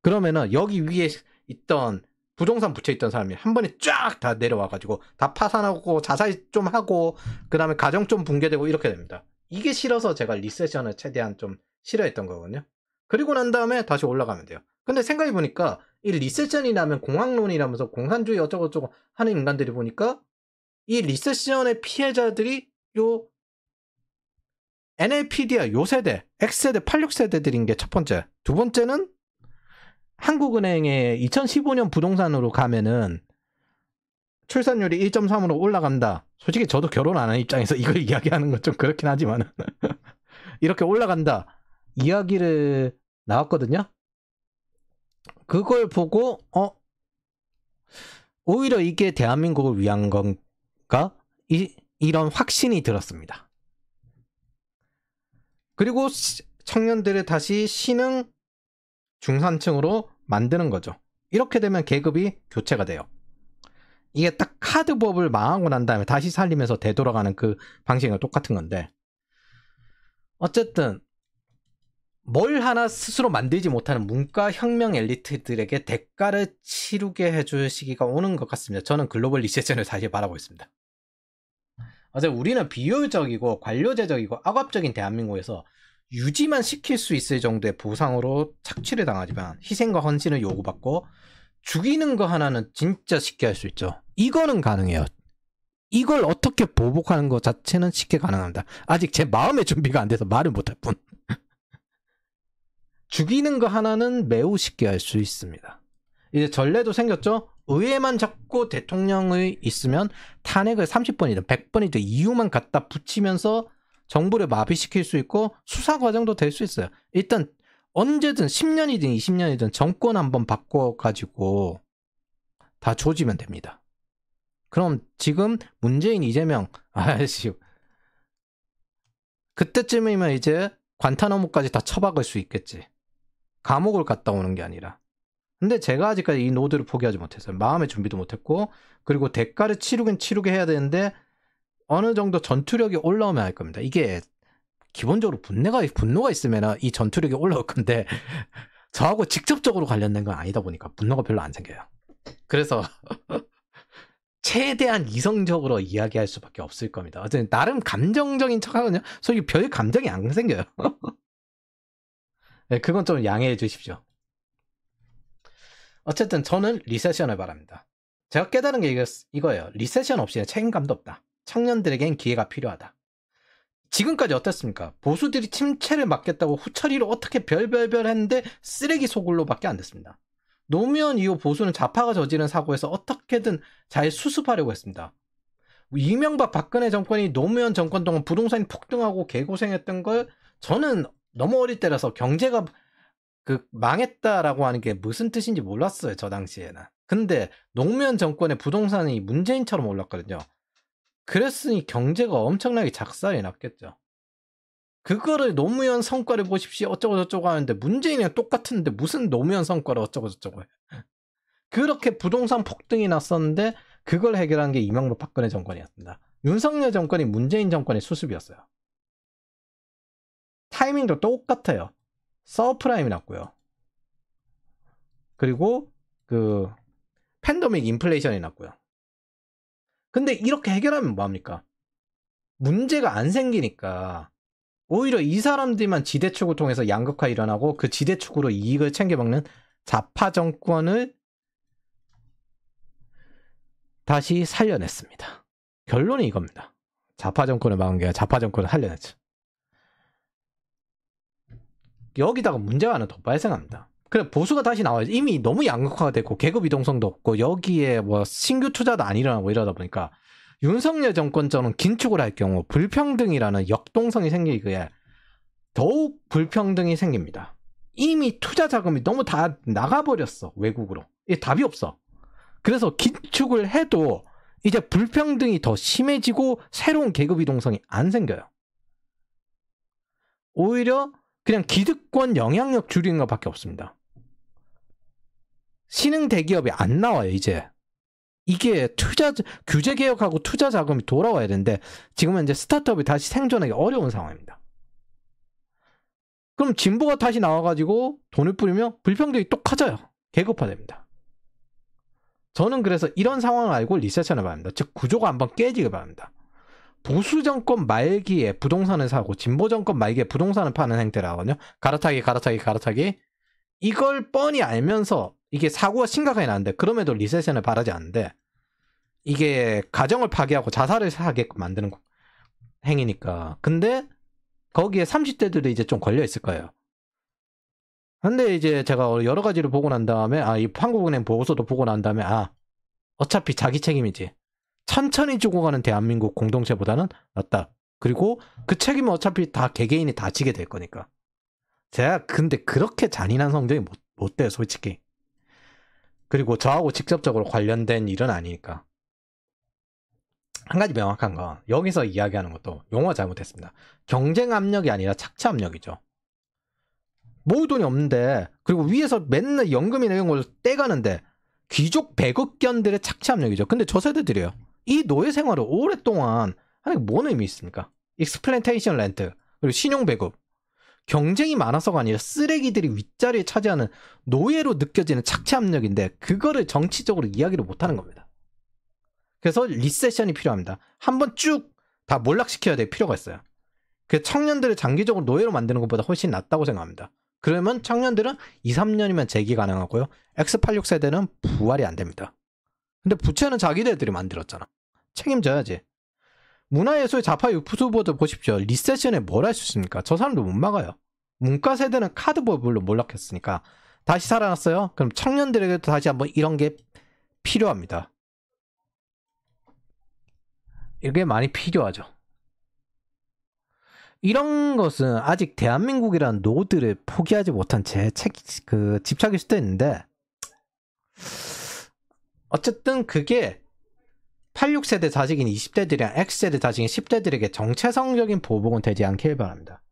[SPEAKER 1] 그러면은 여기 위에 있던 부동산 부채 있던 사람이 한 번에 쫙 다 내려와가지고 다 파산하고 자살 좀 하고 그 다음에 가정 좀 붕괴되고 이렇게 됩니다. 이게 싫어서 제가 리세션을 최대한 좀 싫어했던 거거든요. 그리고 난 다음에 다시 올라가면 돼요. 근데 생각해보니까 이 리세션이 나면 공황론이라면서 공산주의 어쩌고저쩌고 하는 인간들이 보니까 이 리세션의 피해자들이 요 NLPD야 요 세대, X세대, 86세대들인 게 첫 번째. 두 번째는 한국은행의 2015년 부동산으로 가면은 출산율이 1.3으로 올라간다. 솔직히 저도 결혼 안 한 입장에서 이걸 이야기하는 건 좀 그렇긴 하지만 이렇게 올라간다 이야기를 나왔거든요. 그걸 보고 오히려 이게 대한민국을 위한 건가? 이런 확신이 들었습니다. 그리고 청년들을 다시 신흥 중산층으로 만드는 거죠. 이렇게 되면 계급이 교체가 돼요. 이게 딱 카드법을 망하고 난 다음에 다시 살리면서 되돌아가는 그 방식이랑 똑같은 건데 어쨌든 뭘 하나 스스로 만들지 못하는 문과혁명 엘리트들에게 대가를 치르게 해줄 시기가 오는 것 같습니다. 저는 글로벌 리세션을 다시 바라보고 있습니다. 어제 우리는 비효율적이고 관료제적이고 악압적인 대한민국에서 유지만 시킬 수 있을 정도의 보상으로 착취를 당하지만 희생과 헌신을 요구받고 죽이는 거 하나는 진짜 쉽게 할 수 있죠. 이거는 가능해요. 이걸 어떻게 보복하는 것 자체는 쉽게 가능합니다. 아직 제 마음의 준비가 안 돼서 말을 못할 뿐. 죽이는 거 하나는 매우 쉽게 할 수 있습니다. 이제 전례도 생겼죠. 의회만 잡고 대통령이 있으면 탄핵을 30번이든 100번이든 이유만 갖다 붙이면서 정부를 마비시킬 수 있고 수사 과정도 될 수 있어요. 일단 언제든 10년이든 20년이든 정권 한번 바꿔가지고 다 조지면 됩니다. 그럼 지금 문재인, 이재명 아씨 그때쯤이면 이제 관타나모까지 다 처박을 수 있겠지. 감옥을 갔다 오는 게 아니라. 근데 제가 아직까지 이 노드를 포기하지 못했어요. 마음의 준비도 못했고 그리고 대가를 치르긴 치르게 해야 되는데 어느 정도 전투력이 올라오면 할 겁니다. 이게 기본적으로 분노가 있으면 이 전투력이 올라올 건데 저하고 직접적으로 관련된 건 아니다 보니까 분노가 별로 안 생겨요. 그래서 최대한 이성적으로 이야기할 수밖에 없을 겁니다. 어쨌든 나름 감정적인 척하거든요. 솔직히 별 감정이 안 생겨요. 네, 그건 좀 양해해 주십시오. 어쨌든 저는 리세션을 바랍니다. 제가 깨달은 게 이거예요. 리세션 없이는 책임감도 없다. 청년들에겐 기회가 필요하다. 지금까지 어땠습니까? 보수들이 침체를 막겠다고 후처리로 어떻게 별별별 했는데 쓰레기 소굴로밖에 안 됐습니다. 노무현 이후 보수는 좌파가 저지른 사고에서 어떻게든 잘 수습하려고 했습니다. 이명박 박근혜 정권이 노무현 정권 동안 부동산이 폭등하고 개고생했던 걸 저는 너무 어릴 때라서 경제가 망했다라고 하는 게 무슨 뜻인지 몰랐어요. 저 당시에는. 근데 노무현 정권의 부동산이 문재인처럼 올랐거든요. 그랬으니 경제가 엄청나게 작살이 났겠죠. 그거를 노무현 성과를 보십시오 어쩌고저쩌고 하는데 문재인이랑 똑같은데 무슨 노무현 성과를 어쩌고저쩌고 해. 그렇게 부동산 폭등이 났었는데 그걸 해결한 게 이명박 박근혜 정권이었습니다. 윤석열 정권이 문재인 정권의 수습이었어요. 타이밍도 똑같아요. 서프라임이 났고요. 그리고 팬데믹 인플레이션이 났고요. 근데 이렇게 해결하면 뭐합니까? 문제가 안 생기니까 오히려 이 사람들만 지대축을 통해서 양극화 일어나고 그 지대축으로 이익을 챙겨먹는 좌파 정권을 다시 살려냈습니다. 결론이 이겁니다. 좌파 정권을 막은 게 아니라 좌파 정권을 살려냈죠. 여기다가 문제가 하나 더 발생합니다. 그래 보수가 다시 나와요. 이미 너무 양극화가 됐고 계급 이동성도 없고 여기에 뭐 신규 투자도 안 일어나고 이러다 보니까 윤석열 정권처럼 긴축을 할 경우 불평등이라는 역동성이 생기기에 더욱 불평등이 생깁니다. 이미 투자 자금이 너무 다 나가버렸어. 외국으로. 이게 답이 없어. 그래서 긴축을 해도 이제 불평등이 더 심해지고 새로운 계급 이동성이 안 생겨요. 오히려 그냥 기득권 영향력 줄이는 것밖에 없습니다. 신흥 대기업이 안 나와요, 이제. 이게 규제 개혁하고 투자 자금이 돌아와야 되는데, 지금은 이제 스타트업이 다시 생존하기 어려운 상황입니다. 그럼 진보가 다시 나와가지고 돈을 뿌리면 불평등이 또 커져요. 계급화됩니다. 저는 그래서 이런 상황을 알고 리세션을 바랍니다. 즉, 구조가 한번 깨지길 바랍니다. 보수 정권 말기에 부동산을 사고 진보 정권 말기에 부동산을 파는 행태를 하거든요. 갈아타기. 이걸 뻔히 알면서 이게 사고가 심각하게 나는데, 그럼에도 리세션을 바라지 않는데, 이게 가정을 파괴하고 자살을 하게끔 만드는 행위니까. 근데 거기에 30대들이 이제 좀 걸려 있을 거예요. 근데 이제 제가 여러 가지를 보고 난 다음에, 이 한국은행 보고서도 보고 난 다음에, 어차피 자기 책임이지. 천천히 죽어가는 대한민국 공동체보다는 낫다. 그리고 그 책임은 어차피 다 개개인이 다 지게 될 거니까. 제가 근데 그렇게 잔인한 성적이 못 돼요, 솔직히. 그리고 저하고 직접적으로 관련된 일은 아니니까. 한 가지 명확한 건, 여기서 이야기하는 것도 용어 잘못했습니다. 경쟁 압력이 아니라 착취 압력이죠. 모을 돈이 없는데, 그리고 위에서 맨날 연금이나 이런 걸 떼가는데, 귀족 배급견들의 착취 압력이죠. 근데 저 세대들이에요. 이 노예 생활을 오랫동안 하는 게 뭔 의미 있습니까? 익스플랜테이션 렌트, 그리고 신용 배급. 경쟁이 많아서가 아니라 쓰레기들이 윗자리에 차지하는 노예로 느껴지는 착취 압력인데, 그거를 정치적으로 이야기를 못하는 겁니다. 그래서 리세션이 필요합니다. 한번 쭉 다 몰락시켜야 될 필요가 있어요. 그 청년들을 장기적으로 노예로 만드는 것보다 훨씬 낫다고 생각합니다. 그러면 청년들은 2, 3년이면 재기 가능하고요. X86 세대는 부활이 안 됩니다. 근데 부채는 자기네들이 만들었잖아. 책임져야지. 문화예술 좌파 유튜버들 보십시오. 리세션에 뭘 할 수 있습니까? 저 사람도 못 막아요. 문과 세대는 카드 버블로 몰락했으니까 다시 살아났어요. 그럼 청년들에게도 다시 한번 이런 게 필요합니다. 이게 많이 필요하죠. 이런 것은 아직 대한민국이라는 노드를 포기하지 못한 제 집착일 수도 있는데, 어쨌든 그게 86세대 자식인 20대들이랑 X세대 자식인 10대들에게 정체성적인 보복은 되지 않길 바랍니다.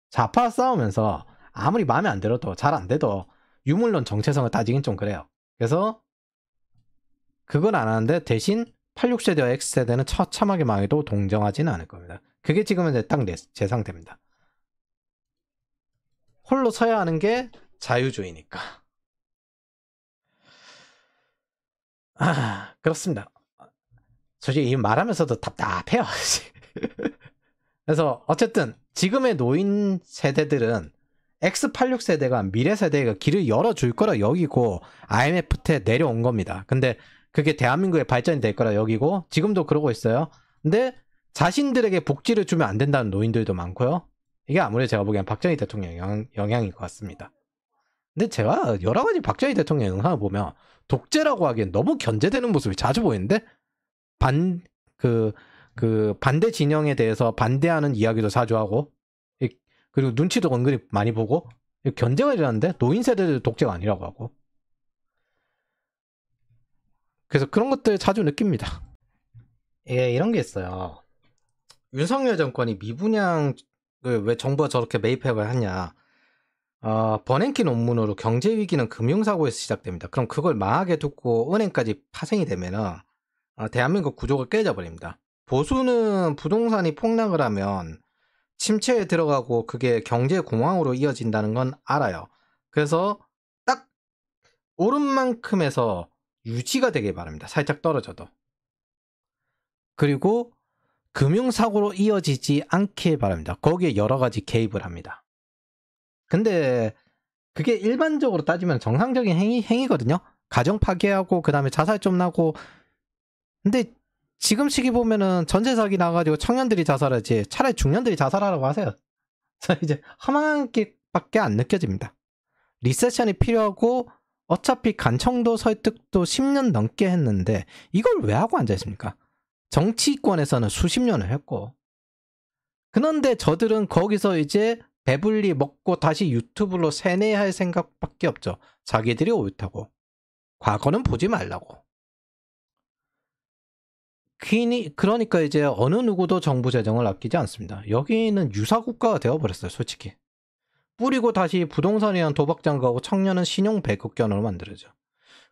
[SPEAKER 1] 좌파 싸우면서 아무리 마음에 안 들어도 잘 안 돼도 유물론 정체성을 따지긴 좀 그래요. 그래서 그건 안 하는데, 대신 86세대와 X세대는 처참하게 망해도 동정하지는 않을 겁니다. 그게 지금은 딱 제 상태입니다. 홀로 서야 하는 게 자유주의니까. 그렇습니다. 솔직히 말하면서도 답답해요. 그래서 어쨌든 지금의 노인 세대들은 X86 세대가 미래 세대가 길을 열어줄 거라 여기고 IMF 때 내려온 겁니다. 근데 그게 대한민국의 발전이 될 거라 여기고 지금도 그러고 있어요. 근데 자신들에게 복지를 주면 안 된다는 노인들도 많고요. 이게 아무래도 제가 보기엔 박정희 대통령 영향인 것 같습니다. 근데 제가 여러 가지 박정희 대통령 영상을 보면 독재라고 하기엔 너무 견제되는 모습이 자주 보이는데, 반대 진영에 대해서 반대하는 이야기도 자주 하고, 그리고 눈치도 은근히 많이 보고, 견제가 일어나는데 노인 세대들 독재가 아니라고 하고. 그래서 그런 것들 자주 느낍니다. 예, 이런 게 있어요. 윤석열 정권이 미분양, 왜 정부가 저렇게 매입해을 하냐. 버냉키 논문으로 경제 위기는 금융사고에서 시작됩니다. 그럼 그걸 망하게 두고 은행까지 파생이 되면은 대한민국 구조가 깨져버립니다. 보수는 부동산이 폭락을 하면 침체에 들어가고 그게 경제 공황으로 이어진다는 건 알아요. 그래서 딱 오른 만큼에서 유지가 되길 바랍니다. 살짝 떨어져도. 그리고 금융사고로 이어지지 않길 바랍니다. 거기에 여러 가지 개입을 합니다. 근데 그게 일반적으로 따지면 정상적인 행위거든요. 가정 파괴하고 그 다음에 자살 좀 나고. 근데 지금 시기 보면은 전세 사기 나가지고 청년들이 자살하지 차라리 중년들이 자살하라고 하세요. 이제 험한 게밖에 안 느껴집니다. 리세션이 필요하고 어차피 간청도 설득도 10년 넘게 했는데 이걸 왜 하고 앉아있습니까? 정치권에서는 수십 년을 했고. 그런데 저들은 거기서 이제 배불리 먹고 다시 유튜브로 세뇌할 생각밖에 없죠. 자기들이 옳다고. 과거는 보지 말라고. 그러니까 이제 어느 누구도 정부 재정을 아끼지 않습니다. 여기는 유사국가가 되어버렸어요, 솔직히. 뿌리고 다시 부동산이란 도박장가고 청년은 신용 배급견으로 만들어져.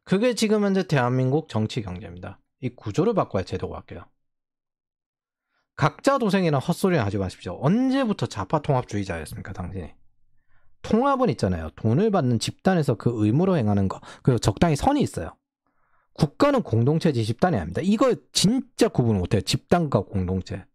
[SPEAKER 1] 그게 지금 현재 대한민국 정치 경제입니다. 이 구조를 바꿔야 제도가 바뀌어요. 각자 도생이나 헛소리는 하지 마십시오. 언제부터 좌파 통합주의자였습니까, 당신이? 통합은 있잖아요. 돈을 받는 집단에서 그 의무로 행하는 거. 그리고 적당히 선이 있어요. 국가는 공동체지 집단이 아닙니다. 이거 진짜 구분을 못해요. 집단과 공동체.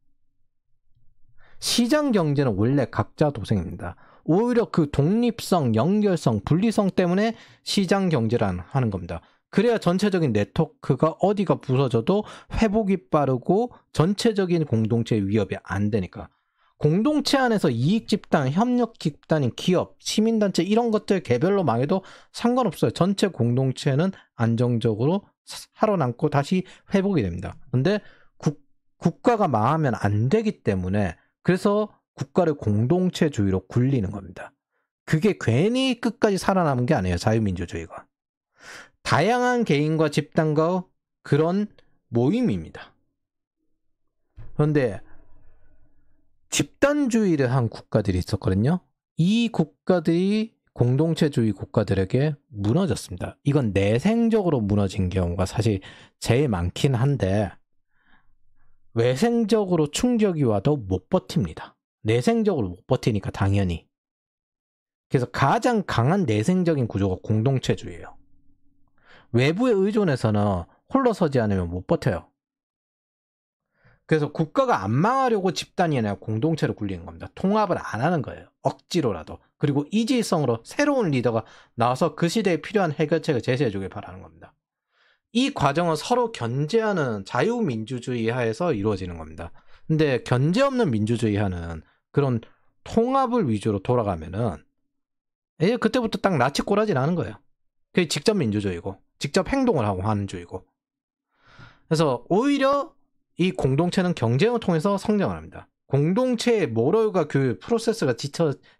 [SPEAKER 1] 시장 경제는 원래 각자 도생입니다. 오히려 그 독립성, 연결성, 분리성 때문에 시장 경제란 하는 겁니다. 그래야 전체적인 네트워크가 어디가 부서져도 회복이 빠르고 전체적인 공동체 위협이 안 되니까. 공동체 안에서 이익 집단, 협력 집단인 기업, 시민단체 이런 것들 개별로 망해도 상관없어요. 전체 공동체는 안정적으로 살아남고 다시 회복이 됩니다. 근데 국가가 망하면 안 되기 때문에 그래서 국가를 공동체주의로 굴리는 겁니다. 그게 괜히 끝까지 살아남은 게 아니에요. 자유민주주의가. 다양한 개인과 집단과 그런 모임입니다. 그런데 집단주의를 한 국가들이 있었거든요. 이 국가들이 공동체주의 국가들에게 무너졌습니다. 이건 내생적으로 무너진 경우가 사실 제일 많긴 한데 외생적으로 충격이 와도 못 버팁니다. 내생적으로 못 버티니까 당연히. 그래서 가장 강한 내생적인 구조가 공동체주의예요. 외부에 의존해서는 홀로 서지 않으면 못 버텨요. 그래서 국가가 안 망하려고 집단이 아니라 공동체를 굴리는 겁니다. 통합을 안 하는 거예요. 억지로라도. 그리고 이질성으로 새로운 리더가 나와서 그 시대에 필요한 해결책을 제시해주길 바라는 겁니다. 이 과정은 서로 견제하는 자유민주주의 하에서 이루어지는 겁니다. 근데 견제 없는 민주주의 하는 그런 통합을 위주로 돌아가면은 그때부터 딱 나치 꼬라지 나는 거예요. 그게 직접 민주주의고 직접 행동을 하고 하는 주의고. 그래서 오히려 이 공동체는 경쟁을 통해서 성장을 합니다. 공동체의 모럴과 교육 프로세스가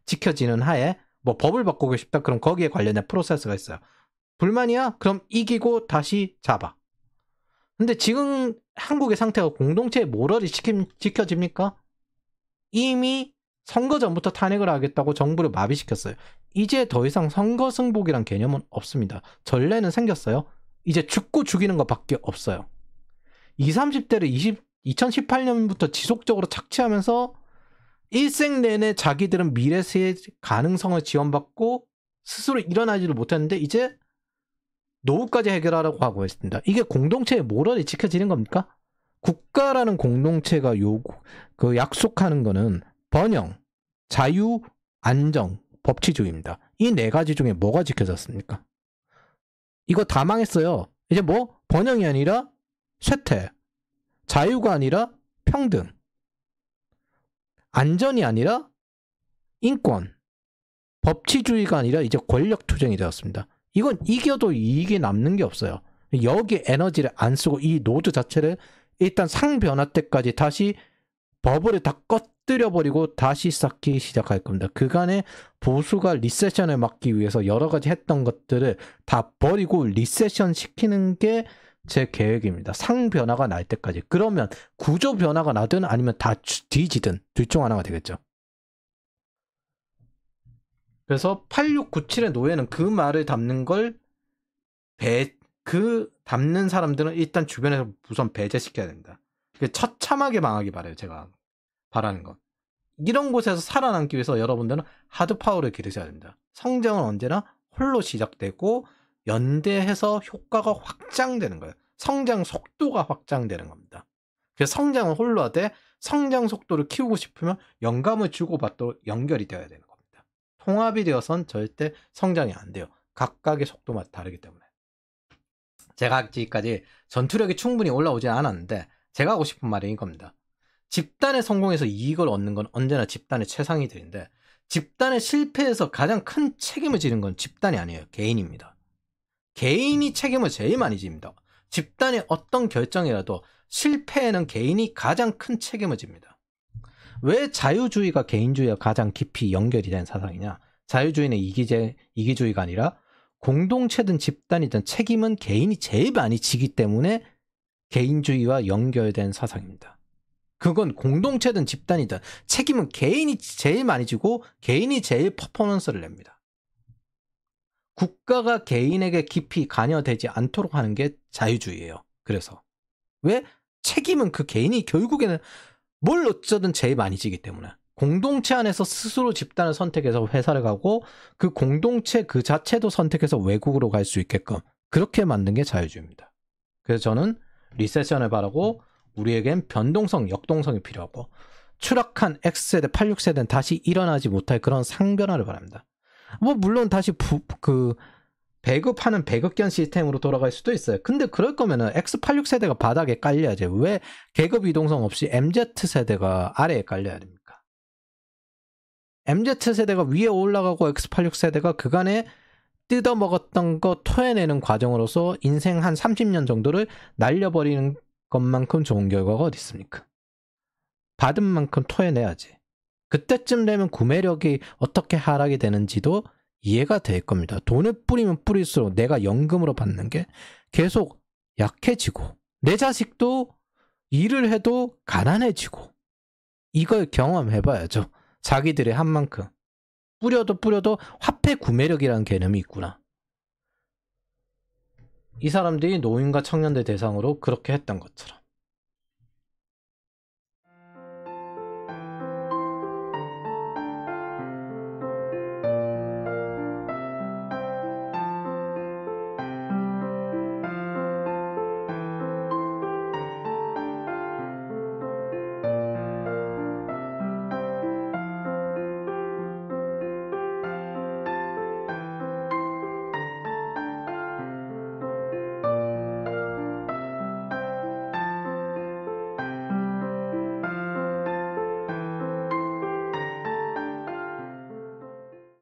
[SPEAKER 1] 지켜지는 하에 뭐 법을 바꾸고 싶다 그럼 거기에 관련된 프로세스가 있어요. 불만이야? 그럼 이기고 다시 잡아. 근데 지금 한국의 상태가 공동체의 모럴이 지켜집니까? 이미 선거 전부터 탄핵을 하겠다고 정부를 마비시켰어요. 이제 더 이상 선거 승복이란 개념은 없습니다. 전례는 생겼어요. 이제 죽고 죽이는 것밖에 없어요. 20, 30대를 2018년부터 지속적으로 착취하면서 일생 내내 자기들은 미래세의 가능성을 지원받고 스스로 일어나지를 못했는데 이제 노후까지 해결하라고 하고 있습니다. 이게 공동체의 모럴이 지켜지는 겁니까? 국가라는 공동체가 약속하는 거는 번영, 자유, 안정, 법치주의입니다. 이 네 가지 중에 뭐가 지켜졌습니까? 이거 다 망했어요. 이제 뭐 번영이 아니라 쇠퇴, 자유가 아니라 평등, 안전이 아니라 인권, 법치주의가 아니라 이제 권력투쟁이 되었습니다. 이건 이겨도 이익이 남는 게 없어요. 여기에 에너지를 안 쓰고 이 노드 자체를 일단 상변화 때까지 다시 버블을 다 꺼뜨려버리고 다시 쌓기 시작할 겁니다. 그간에 보수가 리세션을 막기 위해서 여러 가지 했던 것들을 다 버리고 리세션 시키는 게 제 계획입니다. 상변화가 날 때까지. 그러면 구조 변화가 나든 아니면 다 뒤지든 둘 중 하나가 되겠죠. 그래서 8697의 노예는 그 말을 담는 걸 담는 사람들은 일단 주변에서 우선 배제시켜야 됩니다. 처참하게 망하기 바라요. 제가 바라는 건. 이런 곳에서 살아남기 위해서 여러분들은 하드파워를 기르셔야 됩니다. 성장은 언제나 홀로 시작되고 연대해서 효과가 확장되는 거예요. 성장 속도가 확장되는 겁니다. 그래서 성장은 홀로 하되 성장 속도를 키우고 싶으면 영감을 주고받도록 연결이 되어야 되는 겁니다. 통합이 되어선 절대 성장이 안 돼요. 각각의 속도마다 다르기 때문에. 제가 지금까지 전투력이 충분히 올라오지 않았는데 제가 하고 싶은 말이 이겁니다. 집단의 성공에서 이익을 얻는 건 언제나 집단의 최상위들인데 집단의 실패에서 가장 큰 책임을 지는 건 집단이 아니에요. 개인입니다. 개인이 책임을 제일 많이 집니다. 집단의 어떤 결정이라도 실패에는 개인이 가장 큰 책임을 집니다. 왜 자유주의가 개인주의와 가장 깊이 연결이 된 사상이냐? 자유주의는 이기주의가 아니라 공동체든 집단이든 책임은 개인이 제일 많이 지기 때문에 개인주의와 연결된 사상입니다. 그건 공동체든 집단이든 책임은 개인이 제일 많이 지고 개인이 제일 퍼포먼스를 냅니다. 국가가 개인에게 깊이 관여되지 않도록 하는 게 자유주의예요. 그래서 왜? 책임은 그 개인이 결국에는 뭘 어쩌든 제일 많이 지기 때문에 공동체 안에서 스스로 집단을 선택해서 회사를 가고 그 공동체 그 자체도 선택해서 외국으로 갈 수 있게끔 그렇게 만든 게 자유주의입니다. 그래서 저는 리세션을 바라고 우리에겐 변동성, 역동성이 필요하고 추락한 X세대, 86세대는 다시 일어나지 못할 그런 상변화를 바랍니다. 뭐 물론 다시 배급하는 배급견 시스템으로 돌아갈 수도 있어요. 근데 그럴 거면은 X86세대가 바닥에 깔려야지. 왜 계급 이동성 없이 MZ세대가 아래에 깔려야 됩니까? MZ세대가 위에 올라가고 X86세대가 그간에 뜯어먹었던 거 토해내는 과정으로서 인생 한 30년 정도를 날려버리는 것만큼 좋은 결과가 어디 있습니까? 받은 만큼 토해내야지. 그때쯤 되면 구매력이 어떻게 하락이 되는지도 이해가 될 겁니다. 돈을 뿌리면 뿌릴수록 내가 연금으로 받는 게 계속 약해지고 내 자식도 일을 해도 가난해지고 이걸 경험해봐야죠. 자기들이 한 만큼. 뿌려도 화폐 구매력이라는 개념이 있구나. 이 사람들이 노인과 청년들 대상으로 그렇게 했던 것처럼.